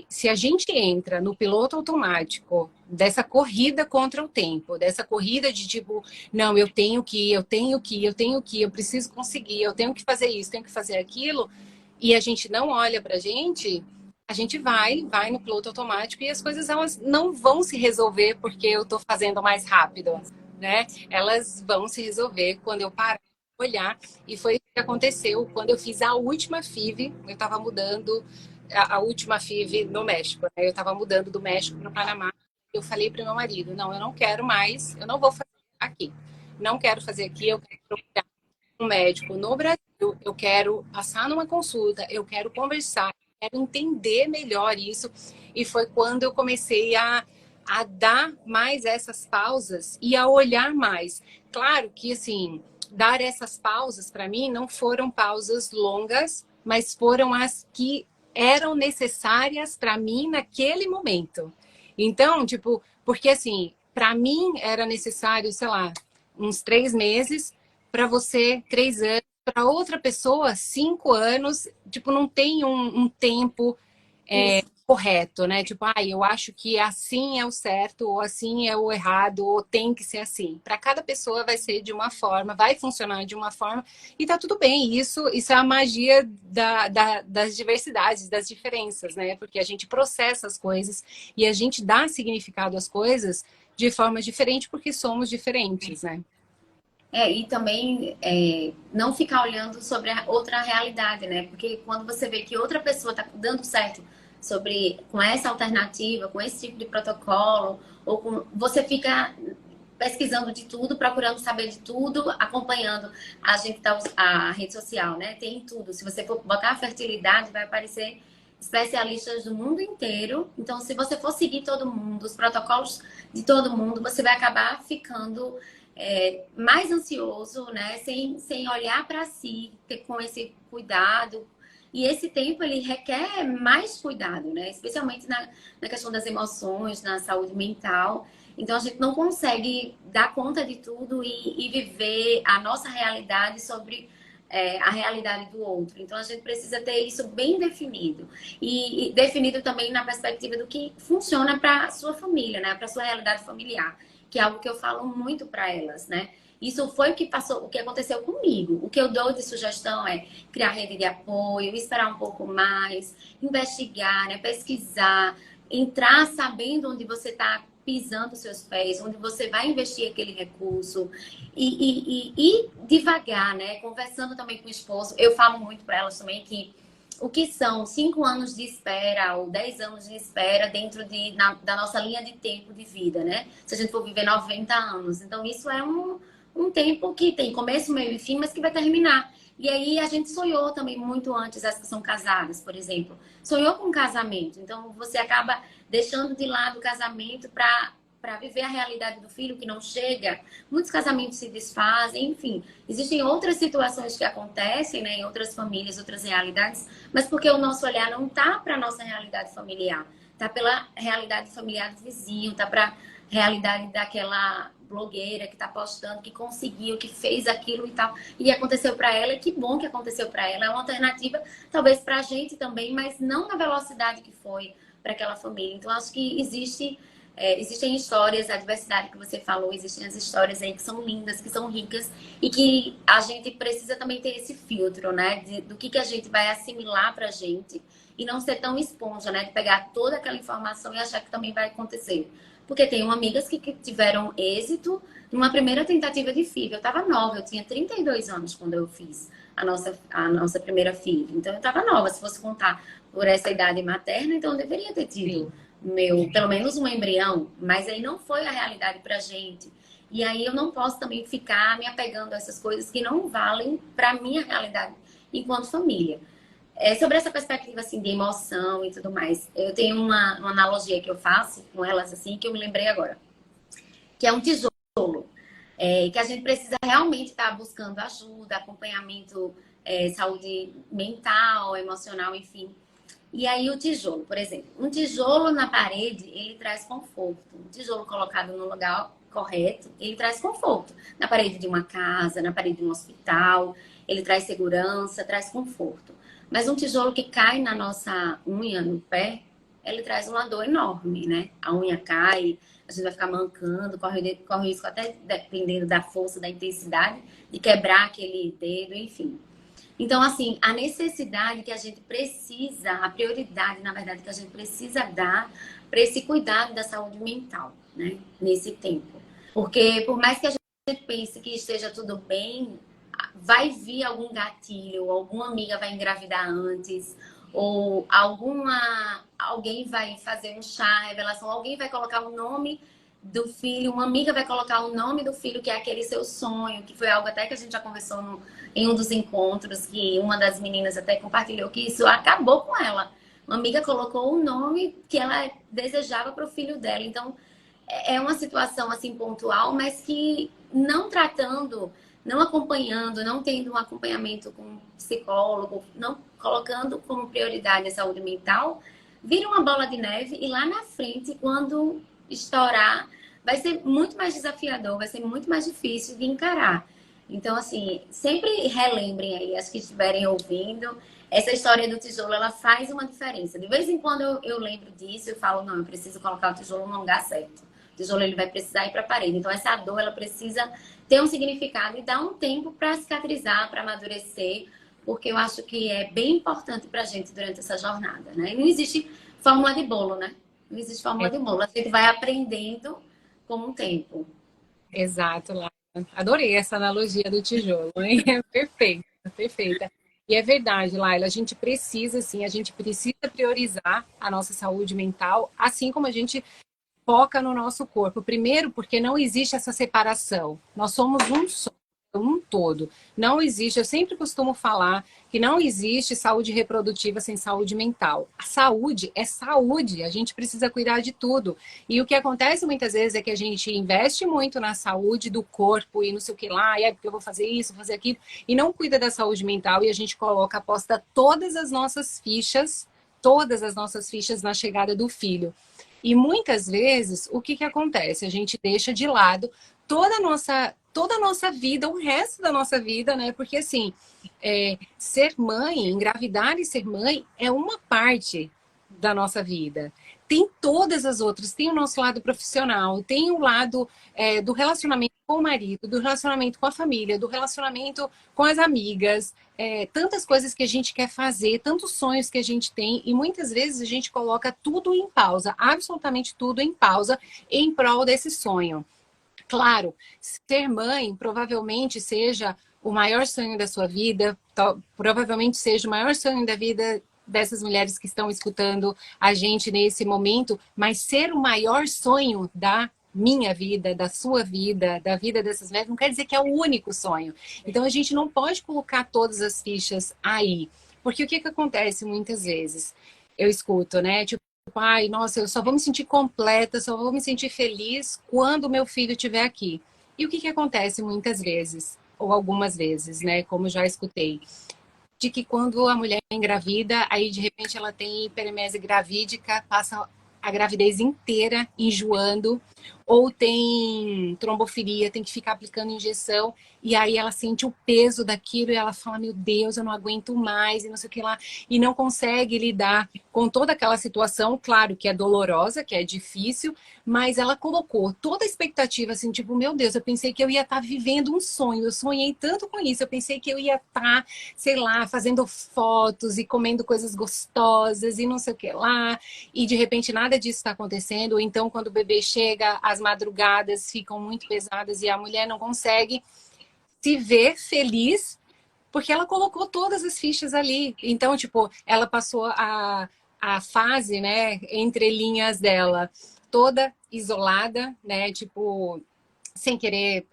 Se a gente entra no piloto automático dessa corrida contra o tempo, dessa corrida de tipo, não, eu tenho que ir, eu tenho que ir, eu tenho que ir, eu preciso conseguir, eu tenho que fazer isso, tenho que fazer aquilo, e a gente não olha pra gente, a gente vai no piloto automático e as coisas elas não vão se resolver porque eu tô fazendo mais rápido, né? Elas vão se resolver quando eu parar, olhar, e foi o que aconteceu quando eu fiz a última FIV, eu estava mudando a última FIV no México, né? Eu estava mudando do México para o Panamá. Eu falei para o meu marido, não, eu não quero mais, eu não vou fazer aqui. Não quero fazer aqui, eu quero procurar um médico no Brasil, eu quero passar numa consulta, eu quero conversar, eu quero entender melhor isso. E foi quando eu comecei a dar mais essas pausas e a olhar mais. Claro que, assim, dar essas pausas, para mim, não foram pausas longas, mas foram as que eram necessárias para mim naquele momento. Então, tipo, porque assim, para mim era necessário, sei lá, uns 3 meses, para você 3 anos, para outra pessoa 5 anos, tipo, não tem um tempo correto, né? Tipo, eu acho que assim é o certo, ou assim é o errado, ou tem que ser assim. Para cada pessoa vai ser de uma forma, vai funcionar de uma forma, e tá tudo bem. Isso é a magia das diversidades, das diferenças, né? Porque a gente processa as coisas e a gente dá significado às coisas de forma diferente porque somos diferentes, né? E também não ficar olhando sobre a outra realidade, né? Porque quando você vê que outra pessoa está dando certo com essa alternativa, com esse tipo de protocolo, você fica pesquisando de tudo, procurando saber de tudo, acompanhando a rede social, né? Tem tudo. Se você for botar a fertilidade, vai aparecer especialistas do mundo inteiro. Então, se você for seguir todo mundo, os protocolos de todo mundo, você vai acabar ficando mais ansioso, né? Sem olhar para si, com esse cuidado. E esse tempo, ele requer mais cuidado, né? Especialmente na questão das emoções, na saúde mental. Então, a gente não consegue dar conta de tudo e viver a nossa realidade sobre a realidade do outro. Então, a gente precisa ter isso bem definido. E definido também na perspectiva do que funciona para a sua família, né? Para a sua realidade familiar, que é algo que eu falo muito para elas, né? Isso foi o que aconteceu comigo. O que eu dou de sugestão é criar rede de apoio, esperar um pouco mais, investigar, né? Pesquisar, entrar sabendo onde você está pisando os seus pés, onde você vai investir aquele recurso e devagar, né? Conversando também com o esposo. Eu falo muito para elas também que o que são 5 anos de espera ou 10 anos de espera dentro da nossa linha de tempo de vida, né? Se a gente for viver 90 anos. Então, isso é um tempo que tem começo, meio e fim, mas que vai terminar. E aí, a gente sonhou também muito antes, as que são casadas, por exemplo. Sonhou com casamento. Então, você acaba deixando de lado o casamento para viver a realidade do filho que não chega. Muitos casamentos se desfazem, enfim. Existem outras situações que acontecem, né, em outras famílias, outras realidades, mas porque o nosso olhar não tá para a nossa realidade familiar. Tá pela realidade familiar do vizinho, tá para realidade daquela blogueira que tá postando, que conseguiu, que fez aquilo e tal. E aconteceu para ela, e que bom que aconteceu para ela. É uma alternativa, talvez para a gente também, mas não na velocidade que foi para aquela família. Então, acho que existem histórias, a diversidade que você falou, existem as histórias aí que são lindas, que são ricas e que a gente precisa também ter esse filtro, né? Do que a gente vai assimilar pra gente e não ser tão esponja, né? De pegar toda aquela informação e achar que também vai acontecer. Porque tenho amigas que tiveram êxito numa primeira tentativa de FIV. Eu estava nova, eu tinha 32 anos quando eu fiz a nossa primeira filha. Então, eu estava nova. Se fosse contar por essa idade materna, então eu deveria ter tido pelo menos um embrião, mas aí não foi a realidade pra gente. E aí eu não posso também ficar me apegando a essas coisas que não valem para minha realidade enquanto família. Sobre essa perspectiva assim de emoção e tudo mais, eu tenho uma analogia que eu faço com elas assim que eu me lembrei agora, que é um tijolo, que a gente precisa realmente estar buscando ajuda, acompanhamento, saúde mental, emocional, enfim. E aí o tijolo, por exemplo, um tijolo na parede, ele traz conforto. Um tijolo colocado no lugar correto, ele traz conforto. Na parede de uma casa, na parede de um hospital, ele traz segurança, traz conforto. Mas um tijolo que cai na nossa unha, no pé, ele traz uma dor enorme, né? A unha cai, a gente vai ficar mancando, corre o risco até dependendo da força, da intensidade, de quebrar aquele dedo, enfim. Então, assim, a necessidade que a gente precisa, a prioridade, na verdade, que a gente precisa dar para esse cuidado da saúde mental, né? Nesse tempo. Porque, por mais que a gente pense que esteja tudo bem, vai vir algum gatilho, alguma amiga vai engravidar antes, ou alguém vai fazer um chá, revelação, alguém vai colocar o nome do filho, uma amiga vai colocar o nome do filho, que é aquele seu sonho, que foi algo até que a gente já conversou em um dos encontros, que uma das meninas até compartilhou que isso acabou com ela. Uma amiga colocou o nome que ela desejava para o filho dela. Então, é uma situação assim pontual, mas que não tratando, não acompanhando, não tendo um acompanhamento com um psicólogo, não colocando como prioridade a saúde mental, vira uma bola de neve e lá na frente, quando estourar, vai ser muito mais desafiador, vai ser muito mais difícil de encarar. Então, assim, sempre relembrem aí, as que estiverem ouvindo, essa história do tijolo, ela faz uma diferença. De vez em quando eu lembro disso, eu falo, não, eu preciso colocar o tijolo no lugar certo. O tijolo, ele vai precisar ir para a parede. Então, essa dor, ela precisa ter um significado e dar um tempo para cicatrizar, para amadurecer, porque eu acho que é bem importante para a gente durante essa jornada, né? E não existe fórmula de bolo, né? Não existe fórmula de bolo. A gente vai aprendendo com o tempo. Exato, Laila. Adorei essa analogia do tijolo, hein? É perfeita, perfeita. E é verdade, Laila, a gente precisa, sim, a gente precisa priorizar a nossa saúde mental, assim como a gente foca no nosso corpo. Primeiro, porque não existe essa separação. Nós somos um só, um todo. Não existe, eu sempre costumo falar que não existe saúde reprodutiva sem saúde mental. A saúde é saúde, a gente precisa cuidar de tudo. E o que acontece muitas vezes é que a gente investe muito na saúde do corpo e não sei o que lá, e é porque eu vou fazer isso, vou fazer aquilo, e não cuida da saúde mental e a gente coloca, aposta todas as nossas fichas na chegada do filho. E muitas vezes, o que acontece? A gente deixa de lado toda a nossa vida, o resto da nossa vida, né? Porque, assim, ser mãe, engravidar e ser mãe é uma parte da nossa vida. Tem todas as outras, tem o nosso lado profissional, tem o lado do relacionamento com o marido, do relacionamento com a família, do relacionamento com as amigas, tantas coisas que a gente quer fazer, tantos sonhos que a gente tem, e muitas vezes a gente coloca tudo em pausa, absolutamente tudo em pausa, em prol desse sonho. Claro, ser mãe provavelmente seja o maior sonho da sua vida, provavelmente seja o maior sonho da vida dessas mulheres que estão escutando a gente nesse momento, mas ser o maior sonho da minha vida, da sua vida, da vida dessas mulheres, não quer dizer que é o único sonho. Então a gente não pode colocar todas as fichas aí, porque o que acontece muitas vezes? Eu escuto, né? Tipo, ai, nossa, eu só vou me sentir completa, só vou me sentir feliz quando o meu filho estiver aqui. E o que acontece muitas vezes, ou algumas vezes, né? Como já escutei, de que quando a mulher é engravida, aí de repente ela tem hiperemese gravídica, passa a gravidez inteira enjoando, ou tem trombofilia, tem que ficar aplicando injeção, e aí ela sente o peso daquilo e ela fala, meu Deus, eu não aguento mais, e não sei o que lá, e não consegue lidar com toda aquela situação, claro que é dolorosa, que é difícil, mas ela colocou toda a expectativa, assim, tipo, meu Deus, eu pensei que eu ia estar vivendo um sonho, eu sonhei tanto com isso, eu pensei que eu ia estar, sei lá, fazendo fotos e comendo coisas gostosas e não sei o que lá, e de repente nada disso está acontecendo, ou então quando o bebê chega, as madrugadas ficam muito pesadas e a mulher não consegue se ver feliz Porque ela colocou todas as fichas ali. Então, tipo, ela passou a fase, né, entre linhas dela, toda isolada, né, tipo, sem querer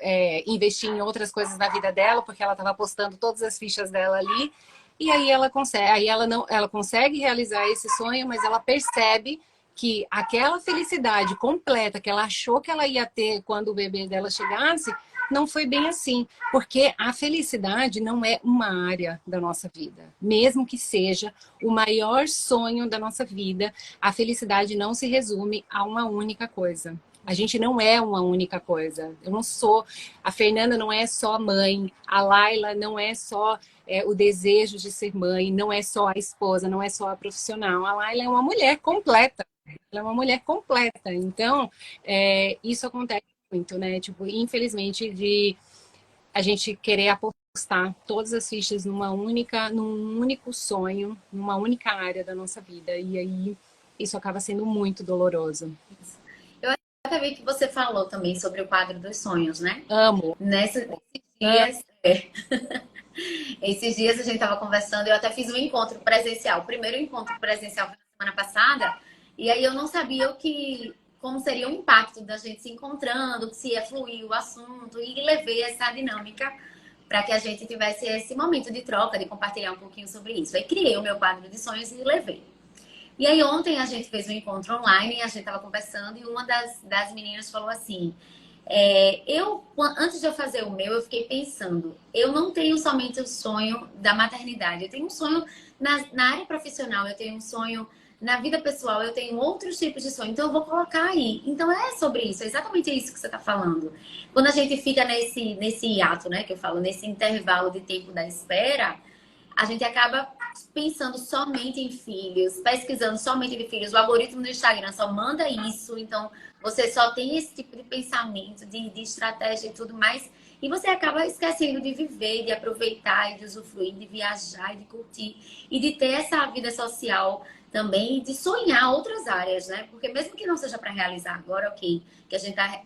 investir em outras coisas na vida dela, porque ela estava postando todas as fichas dela ali. E aí ela consegue, aí ela não, ela consegue realizar esse sonho, mas ela percebe que aquela felicidade completa que ela achou que ela ia ter quando o bebê dela chegasse, não foi bem assim, porque a felicidade não é uma área da nossa vida. Mesmo que seja o maior sonho da nossa vida, a felicidade não se resume a uma única coisa. A gente não é uma única coisa. Eu não sou. A Fernanda não é só mãe. A Laila não é só o desejo de ser mãe. Não é só a esposa. Não é só a profissional. A Laila é uma mulher completa. Ela é uma mulher completa. Então, isso acontece muito, né? Tipo, infelizmente, de a gente querer apostar todas as fichas num único sonho, numa única área da nossa vida. E aí, isso acaba sendo muito doloroso. Eu até vi que você falou também sobre o quadro dos sonhos, né? Amo. Nesses dias, esses dias a gente estava conversando, eu até fiz um encontro presencial, o primeiro encontro presencial foi na semana passada, e aí eu não sabia como seria o impacto da gente se encontrando, se ia fluir o assunto, e levei essa dinâmica para que a gente tivesse esse momento de troca, de compartilhar um pouquinho sobre isso. Aí criei o meu quadro de sonhos e levei. E aí ontem a gente fez um encontro online, a gente estava conversando e uma das meninas falou assim, antes de eu fazer o meu, eu fiquei pensando, eu não tenho somente o sonho da maternidade, eu tenho um sonho na área profissional, eu tenho um sonho na vida pessoal, eu tenho outros tipos de sonho, então eu vou colocar aí. Então é sobre isso, é exatamente isso que você está falando. Quando a gente fica nesse hiato, né, que eu falo, nesse intervalo de tempo da espera, a gente acaba pensando somente em filhos, pesquisando somente em filhos. O algoritmo do Instagram só manda isso, então você só tem esse tipo de pensamento, de estratégia e tudo mais. E você acaba esquecendo de viver, de aproveitar e de usufruir, de viajar e de curtir. E de ter essa vida social também, de sonhar outras áreas, né? Porque mesmo que não seja para realizar agora, ok, que a gente está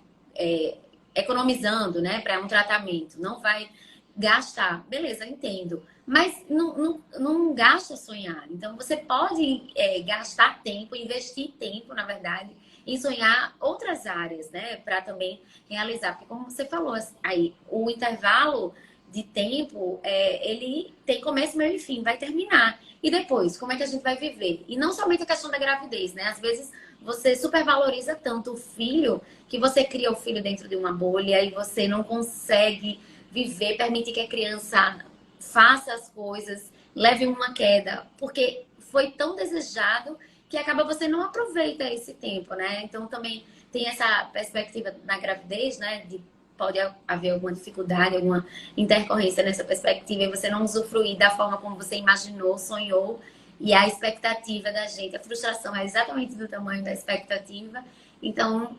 economizando, né, para um tratamento, não vai gastar, beleza, entendo. Mas não gasta sonhar. Então, você pode gastar tempo, investir tempo, na verdade, em sonhar outras áreas, né? Para também realizar. Porque, como você falou aí, o intervalo de tempo, ele tem começo, meio e fim, vai terminar. E depois, como é que a gente vai viver? E não somente a questão da gravidez, né? Às vezes, você supervaloriza tanto o filho que você cria o filho dentro de uma bolha e você não consegue viver, permitir que a criança faça as coisas, leve uma queda, porque foi tão desejado que acaba você não aproveita esse tempo, né? Então também tem essa perspectiva na gravidez, né? Pode haver alguma dificuldade, alguma intercorrência nessa perspectiva e você não usufruir da forma como você imaginou, sonhou, e a expectativa da gente, a frustração é exatamente do tamanho da expectativa. Então,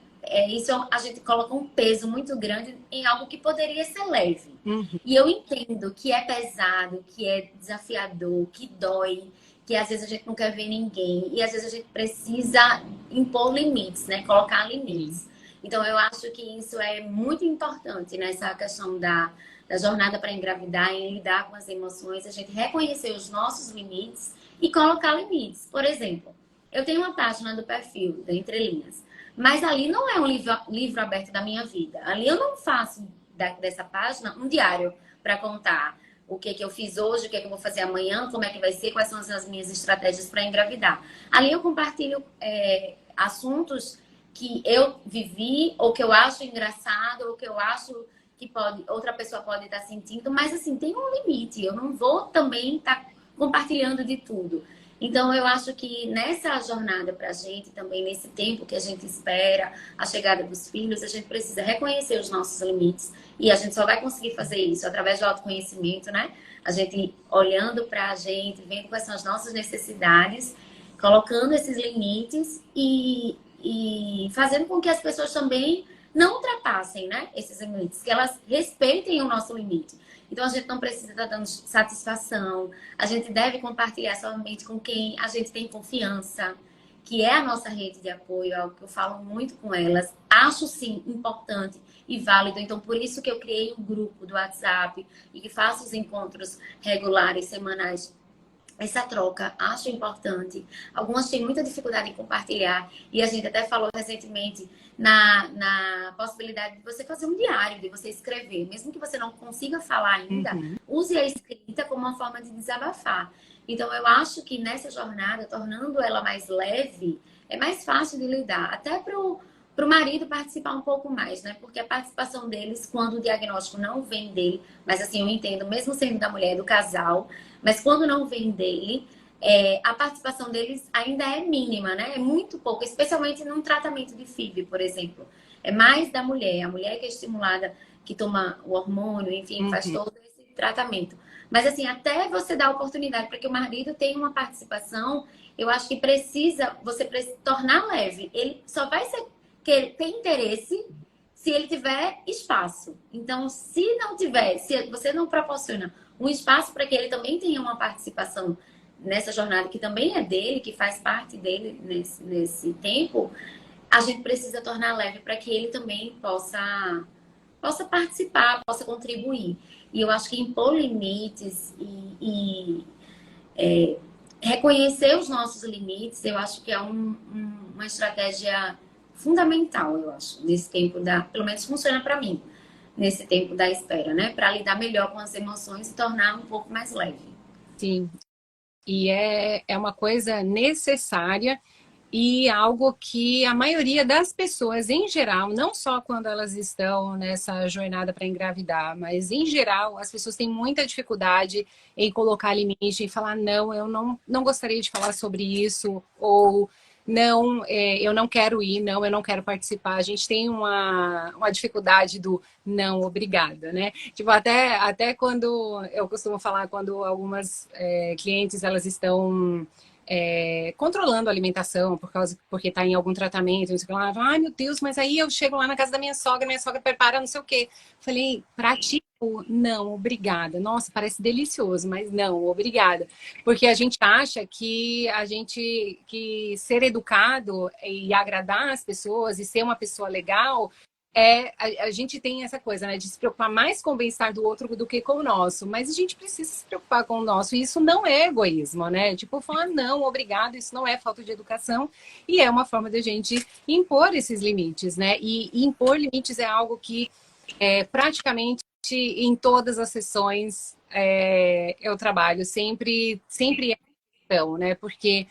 isso a gente coloca um peso muito grande em algo que poderia ser leve. Uhum. E eu entendo que é pesado, que é desafiador, que dói, que às vezes a gente não quer ver ninguém e às vezes a gente precisa impor limites, né? Colocar limites. Então eu acho que isso é muito importante nessa questão da jornada para engravidar, em lidar com as emoções, a gente reconhecer os nossos limites e colocar limites. Por exemplo, eu tenho uma página do perfil, da Entre Linhas, mas ali não é um livro aberto da minha vida. Ali eu não faço dessa página um diário para contar o que eu fiz hoje, o que eu vou fazer amanhã, como é que vai ser, quais são as minhas estratégias para engravidar. Ali eu compartilho assuntos que eu vivi, ou que eu acho engraçado, ou que eu acho que outra pessoa pode estar sentindo, mas assim, tem um limite. Eu não vou também estar compartilhando de tudo. Então, eu acho que nessa jornada para a gente, também nesse tempo que a gente espera a chegada dos filhos, a gente precisa reconhecer os nossos limites. E a gente só vai conseguir fazer isso através do autoconhecimento, né? A gente olhando para a gente, vendo quais são as nossas necessidades, colocando esses limites e fazendo com que as pessoas também não ultrapassem, né, esses limites, que elas respeitem o nosso limite. Então, a gente não precisa estar dando satisfação. A gente deve compartilhar somente com quem a gente tem confiança. que é a nossa rede de apoio, é algo que eu falo muito com elas. Acho, sim, importante e válido. Então, por isso que eu criei um grupo do WhatsApp e que faço os encontros regulares, semanais. Essa troca, acho importante. Algumas têm muita dificuldade em compartilhar. E a gente até falou recentemente na possibilidade de você fazer um diário, de você escrever. Mesmo que você não consiga falar ainda, use a escrita como uma forma de desabafar. Então, eu acho que nessa jornada, tornando ela mais leve, é mais fácil de lidar. Até para o marido participar um pouco mais, né? Porque a participação deles, quando o diagnóstico não vem dele, mas assim, eu entendo, mesmo sendo da mulher, do casal, mas quando não vem dele, a participação deles ainda é mínima, né? É muito pouco, especialmente num tratamento de FIV, por exemplo. É mais da mulher. A mulher que é estimulada, que toma o hormônio, enfim, faz todo esse tratamento. Mas assim, até você dar oportunidade para que o marido tenha uma participação, eu acho que você precisa tornar leve. Ele só vai ser que tem interesse se ele tiver espaço. Então, se não tiver, se você não proporciona um espaço para que ele também tenha uma participação nessa jornada que também é dele, que faz parte dele nesse tempo, a gente precisa tornar leve para que ele também possa participar, possa contribuir. E eu acho que impor limites reconhecer os nossos limites, eu acho que é uma estratégia fundamental, eu acho, nesse tempo pelo menos funciona para mim, nesse tempo da espera, né? Para lidar melhor com as emoções e tornar um pouco mais leve. Sim, e é uma coisa necessária e algo que a maioria das pessoas, em geral, não só quando elas estão nessa jornada para engravidar, mas em geral, as pessoas têm muita dificuldade em colocar limite e falar, não, eu não gostaria de falar sobre isso, ou não, eu não quero ir, não, eu não quero participar. A gente tem uma dificuldade do não, obrigada, né? Tipo, até quando eu costumo falar, quando algumas clientes, elas estão controlando a alimentação porque está em algum tratamento, não sei o que lá. Ai, meu Deus, mas aí eu chego lá na casa da minha sogra prepara não sei o que. Falei, pra ti, não, obrigada. Nossa, parece delicioso, mas não, obrigada. Porque a gente acha que ser educado e agradar as pessoas e ser uma pessoa legal a gente tem essa coisa, né, de se preocupar mais com o bem-estar do outro do que com o nosso, mas a gente precisa se preocupar com o nosso, e isso não é egoísmo, né? Tipo, falar não, obrigado, isso não é falta de educação, e é uma forma de a gente impor esses limites, né? E impor limites é algo que praticamente em todas as sessões eu trabalho, sempre é questão, né? Porque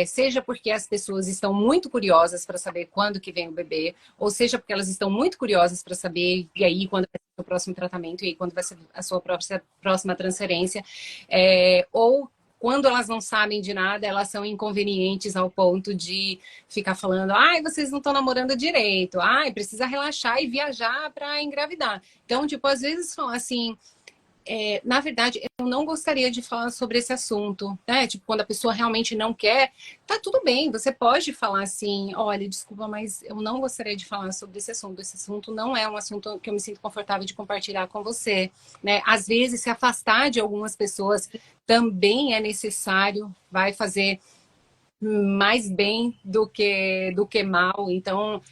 seja porque as pessoas estão muito curiosas para saber quando que vem o bebê, ou seja porque elas estão muito curiosas para saber e aí quando vai ser o próximo tratamento, e aí quando vai ser a sua próxima transferência, ou quando elas não sabem de nada, elas são inconvenientes ao ponto de ficar falando, ai, vocês não estão namorando direito, ai, precisa relaxar e viajar para engravidar. Então, tipo, às vezes falam assim, na verdade, eu não gostaria de falar sobre esse assunto, né? Tipo, quando a pessoa realmente não quer, tá tudo bem, você pode falar assim, olha, desculpa, mas eu não gostaria de falar sobre esse assunto. Esse assunto não é um assunto que eu me sinto confortável de compartilhar com você, né? Às vezes, se afastar de algumas pessoas também é necessário, vai fazer mais bem do que mal. Então,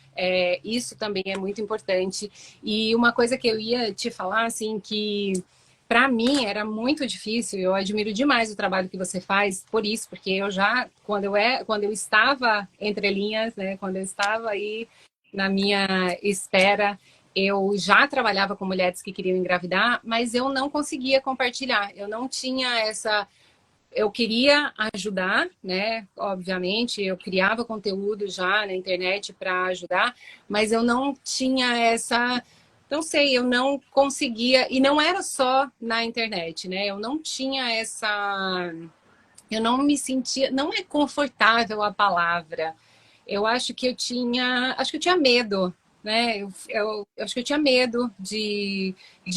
isso também é muito importante. E uma coisa que eu ia te falar, assim, que para mim era muito difícil, eu admiro demais o trabalho que você faz por isso, porque eu já, quando eu estava entre linhas, né, quando eu estava aí na minha espera, eu já trabalhava com mulheres que queriam engravidar, mas eu não conseguia compartilhar, eu não tinha essa. Eu queria ajudar, né? Obviamente, eu criava conteúdo já na internet para ajudar, mas eu não tinha essa. Não sei, eu não conseguia. E não era só na internet, né? Eu não tinha essa. Eu não me sentia. Não é confortável a palavra. Eu acho que eu tinha. Acho que eu tinha medo, né? Eu acho que eu tinha medo de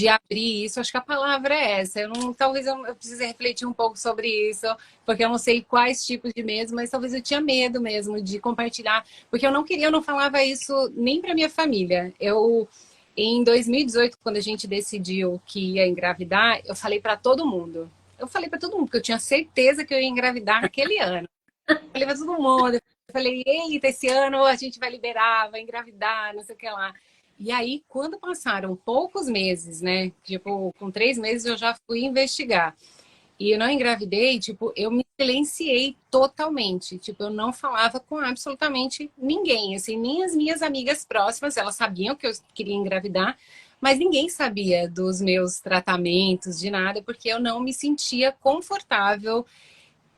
abrir isso. Acho que a palavra é essa. Talvez eu precise refletir um pouco sobre isso, porque eu não sei quais tipos de medo, mas talvez eu tinha medo mesmo de compartilhar, porque eu não falava isso nem para minha família. Em 2018, quando a gente decidiu que ia engravidar, eu falei para todo mundo. Eu falei para todo mundo, porque eu tinha certeza que eu ia engravidar naquele ano. Eu falei para todo mundo. falei, eita, esse ano a gente vai liberar, vai engravidar, não sei o que lá. E aí, quando passaram poucos meses, né? Tipo, com 3 meses eu já fui investigar. E eu não engravidei, tipo, eu me silenciei totalmente. Tipo, eu não falava com absolutamente ninguém. Assim, nem as minhas amigas próximas, elas sabiam que eu queria engravidar, mas ninguém sabia dos meus tratamentos, de nada, porque eu não me sentia confortável,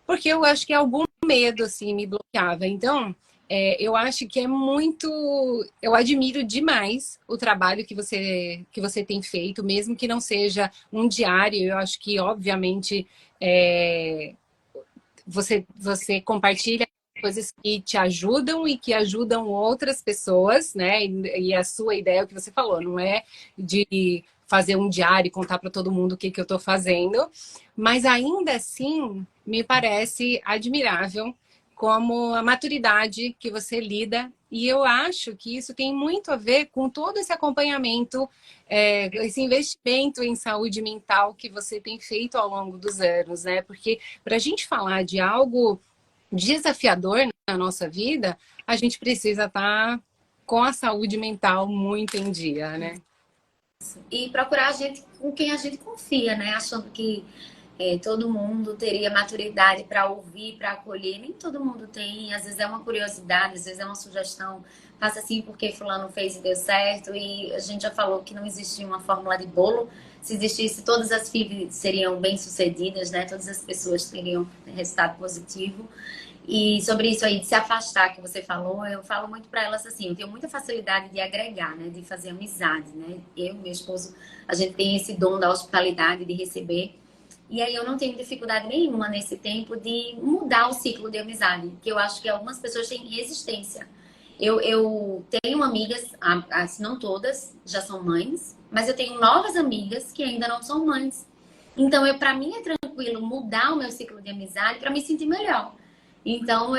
porque eu acho que algum medo, assim, me bloqueava. Então, eu acho que é muito. Eu admiro demais o trabalho que você tem feito, mesmo que não seja um diário. Eu acho que, obviamente, é, você compartilha coisas que te ajudam e que ajudam outras pessoas, né? E a sua ideia, é o que você falou, não é de fazer um diário e contar para todo mundo o que eu estou fazendo, mas ainda assim me parece admirável como a maturidade que você lida. E eu acho que isso tem muito a ver com todo esse acompanhamento, esse investimento em saúde mental que você tem feito ao longo dos anos, né? Porque para a gente falar de algo desafiador na nossa vida, a gente precisa estar com a saúde mental muito em dia, né? E procurar a gente com quem a gente confia, né? Achando que todo mundo teria maturidade para ouvir, para acolher. Nem todo mundo tem. Às vezes é uma curiosidade, às vezes é uma sugestão. Faça assim porque fulano fez e deu certo. E a gente já falou que não existia uma fórmula de bolo. Se existisse, todas as FIV seriam bem-sucedidas, né? Todas as pessoas teriam resultado positivo. E sobre isso aí de se afastar que você falou, eu falo muito para elas assim, eu tenho muita facilidade de agregar, né, de fazer amizade, né? Eu e meu esposo, a gente tem esse dom da hospitalidade, de receber. E aí eu não tenho dificuldade nenhuma nesse tempo de mudar o ciclo de amizade, que eu acho que algumas pessoas têm resistência. Eu tenho amigas, não todas, já são mães, mas eu tenho novas amigas que ainda não são mães. Então, para mim é tranquilo mudar o meu ciclo de amizade para me sentir melhor. Então,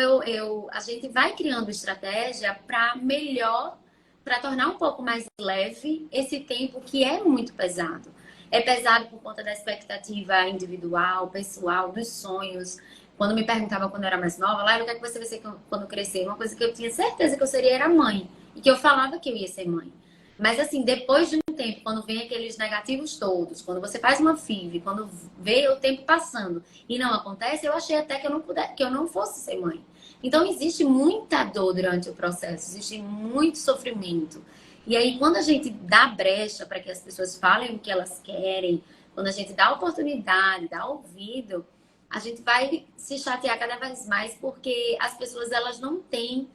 a gente vai criando estratégia para melhor, para tornar um pouco mais leve esse tempo que é muito pesado. É pesado por conta da expectativa individual, pessoal, dos sonhos. Quando me perguntava quando eu era mais nova, lá, o que é que você vai ser quando crescer? Uma coisa que eu tinha certeza que eu seria era mãe. E que eu falava que eu ia ser mãe. Mas assim, depois de um tempo, quando vem aqueles negativos todos, quando você faz uma FIV, quando vê o tempo passando e não acontece, eu achei até que que eu não fosse ser mãe. Então existe muita dor durante o processo, existe muito sofrimento. E aí, quando a gente dá brecha para que as pessoas falem o que elas querem, quando a gente dá oportunidade, dá ouvido, a gente vai se chatear cada vez mais porque as pessoas elas não têm,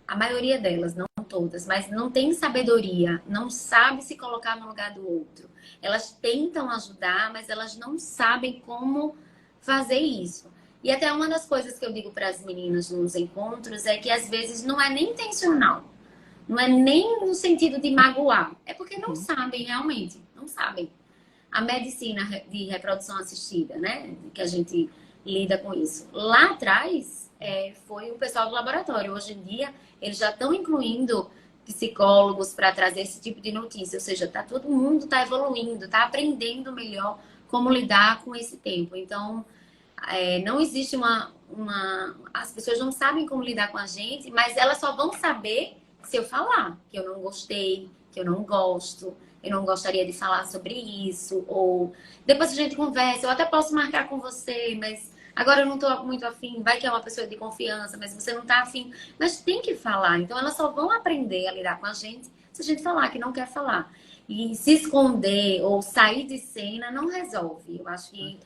a maioria delas, não todas, mas não tem sabedoria, não sabe se colocar no lugar do outro. Elas tentam ajudar, mas elas não sabem como fazer isso. E até uma das coisas que eu digo para as meninas nos encontros é que às vezes não é nem intencional, não é nem no sentido de magoar, é porque não sabem realmente, não sabem. A medicina de reprodução assistida, né, que a gente lida com isso. Lá atrás, foi o pessoal do laboratório. Hoje em dia, eles já estão incluindo psicólogos para trazer esse tipo de notícia. Ou seja, todo mundo está evoluindo, está aprendendo melhor como lidar com esse tempo. Então, não existe As pessoas não sabem como lidar com a gente, mas elas só vão saber se eu falar que eu não gostei, que eu não gosto, eu não gostaria de falar sobre isso, ou depois a gente conversa, eu até posso marcar com você, mas agora eu não tô muito afim, vai que é uma pessoa de confiança, mas você não tá afim, mas tem que falar. Então elas só vão aprender a lidar com a gente se a gente falar que não quer falar. E se esconder ou sair de cena não resolve. Eu acho que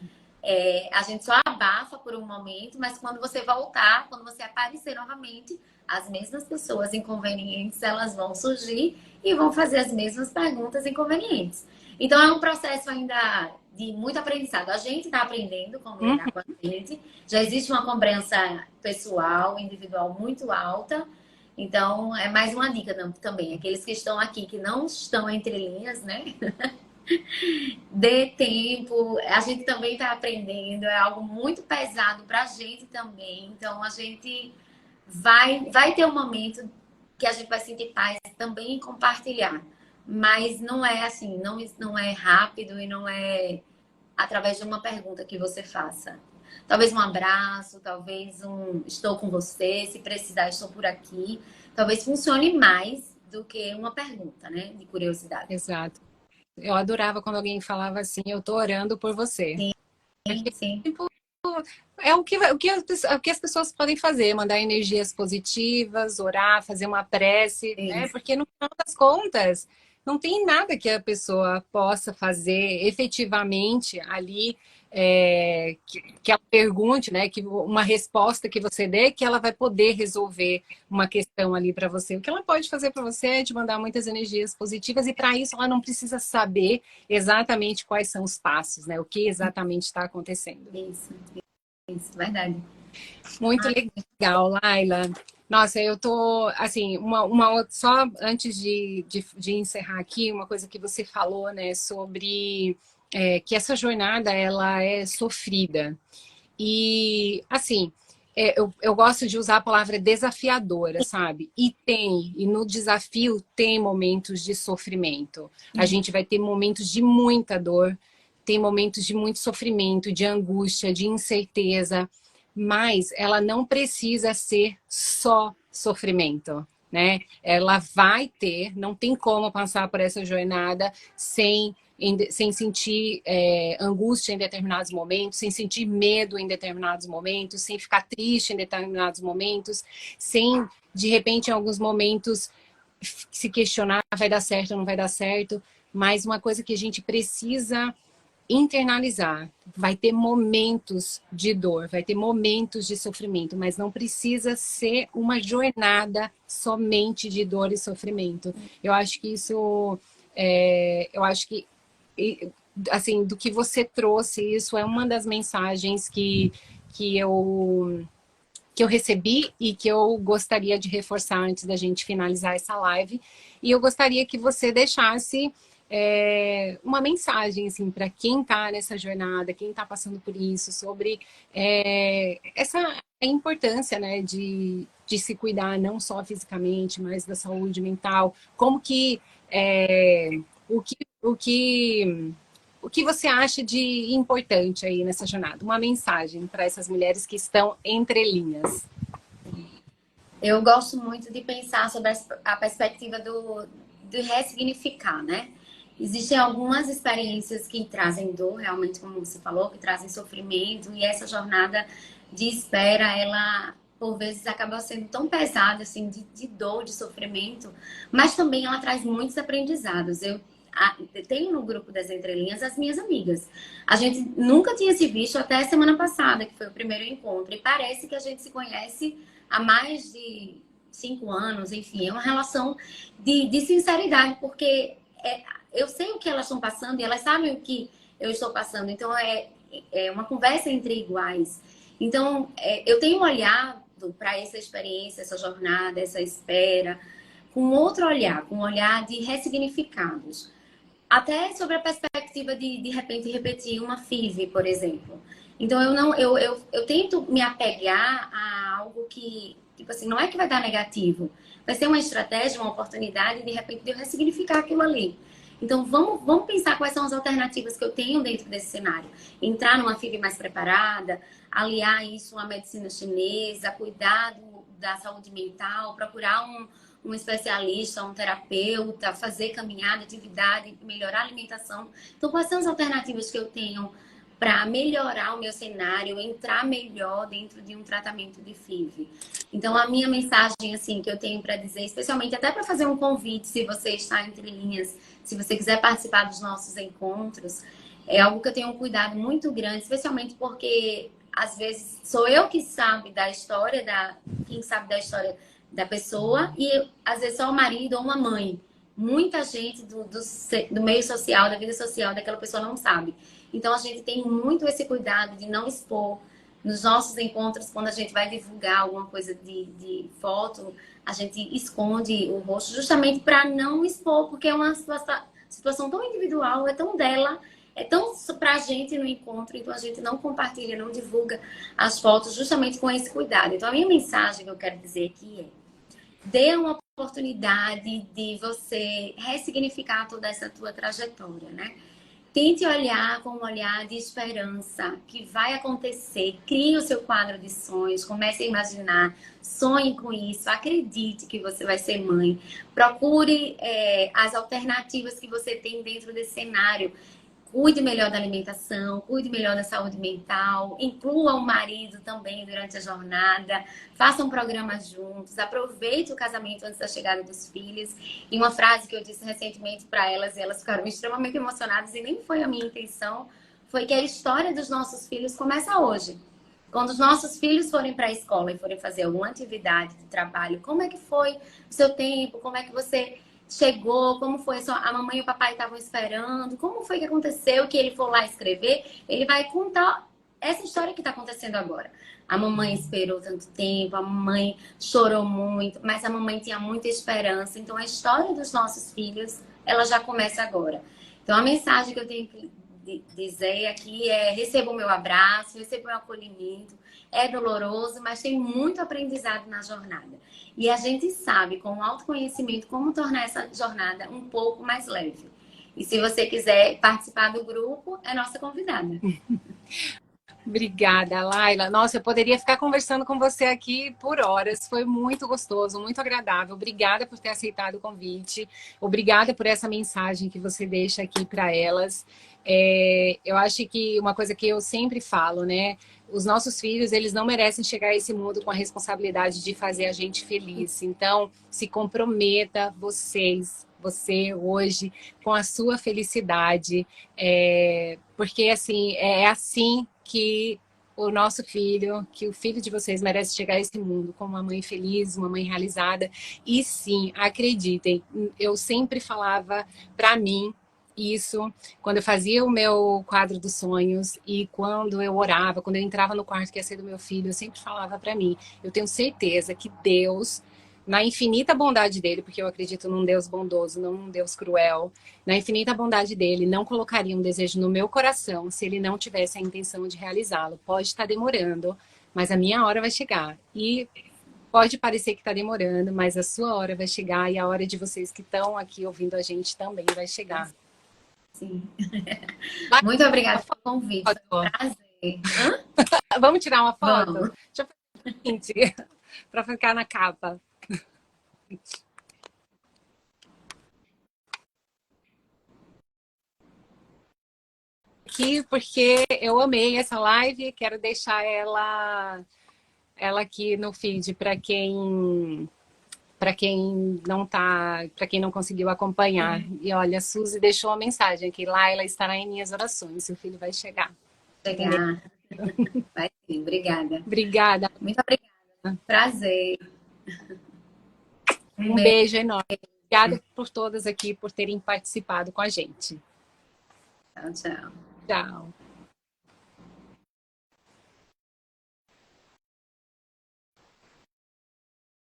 a gente só abafa por um momento, mas quando você voltar, quando você aparecer novamente, as mesmas pessoas inconvenientes, elas vão surgir e vão fazer as mesmas perguntas inconvenientes. Então, é um processo ainda de muito aprendizado. A gente está aprendendo como lidar com a gente. Já existe uma cobrança pessoal, individual muito alta. Então, é mais uma dica também. Aqueles que estão aqui, que não estão entre linhas, né? Dê tempo, a gente também está aprendendo, é algo muito pesado para a gente também. Então, a gente vai ter um momento que a gente vai sentir paz também em compartilhar. Mas não é assim, não é rápido e não é através de uma pergunta que você faça. Talvez um abraço, talvez um estou com você, se precisar, estou por aqui. Talvez funcione mais do que uma pergunta, né? De curiosidade. Exato. Eu adorava quando alguém falava assim, eu tô orando por você. Sim, sim. Tipo, é o que as pessoas podem fazer, mandar energias positivas, orar, fazer uma prece, né? Isso. Porque no final das contas, não tem nada que a pessoa possa fazer efetivamente ali, que ela pergunte, né? Que uma resposta que você dê, que ela vai poder resolver uma questão ali para você. O que ela pode fazer para você é te mandar muitas energias positivas, e para isso ela não precisa saber exatamente quais são os passos, né? O que exatamente está acontecendo. Isso, verdade. Muito legal, Laila. Nossa, eu tô, assim, só antes de encerrar aqui, uma coisa que você falou, né, sobre que essa jornada, ela é sofrida. E, assim, eu gosto de usar a palavra desafiadora, sabe? E no desafio tem momentos de sofrimento. A gente vai ter momentos de muita dor, tem momentos de muito sofrimento, de angústia, de incerteza, mas ela não precisa ser só sofrimento, né? Ela vai ter, não tem como passar por essa jornada sem sentir angústia em determinados momentos, sem sentir medo em determinados momentos, sem ficar triste em determinados momentos, sem, de repente, em alguns momentos, se questionar vai dar certo ou não vai dar certo. Mas uma coisa que a gente precisa internalizar. Vai ter momentos de dor, vai ter momentos de sofrimento, mas não precisa ser uma jornada somente de dor e sofrimento. Eu acho que isso, eu acho que, assim, do que você trouxe, isso é uma das mensagens que eu recebi e que eu gostaria de reforçar antes da gente finalizar essa live. E eu gostaria que você deixasse uma mensagem assim, para quem está nessa jornada, quem está passando por isso, sobre essa importância, né, de se cuidar não só fisicamente, mas da saúde mental. Como que o que o que o que você acha de importante aí nessa jornada? Uma mensagem para essas mulheres que estão entre linhas. Eu gosto muito de pensar sobre a perspectiva do ressignificar, né? Existem algumas experiências que trazem dor, realmente, como você falou, que trazem sofrimento, e essa jornada de espera, ela, por vezes, acaba sendo tão pesada, assim, de dor, de sofrimento, mas também ela traz muitos aprendizados. Eu tenho no grupo das entrelinhas as minhas amigas. A gente nunca tinha se visto até semana passada, que foi o primeiro encontro, e parece que a gente se conhece há mais de 5 anos, enfim, é uma relação de sinceridade, porque eu sei o que elas estão passando e elas sabem o que eu estou passando, então é uma conversa entre iguais. Então, eu tenho olhado para essa experiência, essa jornada, essa espera, com outro olhar, com um olhar de ressignificados. Até sobre a perspectiva de repente repetir uma FIV, por exemplo. Então eu tento me apegar a algo que, tipo assim, não é que vai dar negativo, vai ser uma estratégia, uma oportunidade de repente de eu ressignificar aquilo ali. Então vamos pensar quais são as alternativas que eu tenho dentro desse cenário. Entrar numa FIV mais preparada, aliar isso à medicina chinesa, cuidar da saúde mental, procurar um especialista, um terapeuta, fazer caminhada, atividade, melhorar a alimentação. Então, quais são as alternativas que eu tenho para melhorar o meu cenário, entrar melhor dentro de um tratamento de FIV? Então, a minha mensagem, assim, que eu tenho para dizer, especialmente até para fazer um convite, se você está entre linhas, se você quiser participar dos nossos encontros, é algo que eu tenho um cuidado muito grande, especialmente porque, às vezes, sou eu que sabe da história, quem sabe da história da pessoa, e às vezes só o marido ou uma mãe. Muita gente do meio social, da vida social daquela pessoa não sabe. Então a gente tem muito esse cuidado de não expor nos nossos encontros, quando a gente vai divulgar alguma coisa de foto, a gente esconde o rosto justamente para não expor, porque é uma situação tão individual, é tão dela, é tão pra gente no encontro, então a gente não compartilha, não divulga as fotos justamente com esse cuidado. Então a minha mensagem que eu quero dizer aqui dê uma oportunidade de você ressignificar toda essa tua trajetória, né? tente olhar com um olhar de esperança, que vai acontecer. Crie o seu quadro de sonhos, comece a imaginar, sonhe com isso, acredite que você vai ser mãe. Procure as alternativas que você tem dentro desse cenário. Cuide melhor da alimentação, cuide melhor da saúde mental, inclua o marido também durante a jornada, façam programas juntos, aproveite o casamento antes da chegada dos filhos. E uma frase que eu disse recentemente para elas, e elas ficaram extremamente emocionadas, e nem foi a minha intenção, foi que a história dos nossos filhos começa hoje. Quando os nossos filhos forem para a escola e forem fazer alguma atividade de trabalho, como é que foi o seu tempo? Como é que você chegou? Como foi? A mamãe e o papai estavam esperando? Como foi que aconteceu que ele for lá escrever? Ele vai contar essa história que está acontecendo agora. A mamãe esperou tanto tempo, a mamãe chorou muito, mas a mamãe tinha muita esperança. Então, a história dos nossos filhos, ela já começa agora. Então, a mensagem que eu tenho que dizer aqui receba o meu abraço, receba o meu acolhimento. É doloroso, mas tem muito aprendizado na jornada. E a gente sabe, com o autoconhecimento, como tornar essa jornada um pouco mais leve. E se você quiser participar do grupo, é nossa convidada. Obrigada, Laila. Nossa, eu poderia ficar conversando com você aqui por horas. Foi muito gostoso, muito agradável. Obrigada por ter aceitado o convite. Obrigada por essa mensagem que você deixa aqui para elas. Eu acho que uma coisa que eu sempre falo, né? Os nossos filhos, eles não merecem chegar a esse mundo com a responsabilidade de fazer a gente feliz. Então, se comprometa, você hoje, com a sua felicidade. Porque, assim, é assim que o nosso filho, que o filho de vocês merece chegar a esse mundo com uma mãe feliz, uma mãe realizada. E sim, acreditem, eu sempre falava para mim isso quando eu fazia o meu quadro dos sonhos e quando eu orava, quando eu entrava no quarto que ia ser do meu filho, eu sempre falava para mim, eu tenho certeza que Deus, na infinita bondade dele, porque eu acredito num Deus bondoso, não num Deus cruel, na infinita bondade dele, não colocaria um desejo no meu coração se ele não tivesse a intenção de realizá-lo. Pode estar demorando, mas a minha hora vai chegar. E pode parecer que está demorando, mas a sua hora vai chegar e a hora de vocês que estão aqui ouvindo a gente também vai chegar. Sim. Muito obrigada pelo convite. Foi um prazer. Vamos tirar uma foto? Vamos. Deixa eu fazer o seguinte, para ficar na capa. Aqui porque eu amei essa live, quero deixar ela aqui no feed para quem não tá, para quem não conseguiu acompanhar. E olha, a Suzy deixou uma mensagem aqui, Laila estará em minhas orações, seu filho vai chegar. Chegar. Vai sim, obrigada. Obrigada. Muito obrigada. Prazer. Um beijo enorme. Obrigada por todas aqui por terem participado com a gente. Tchau, tchau. Tchau.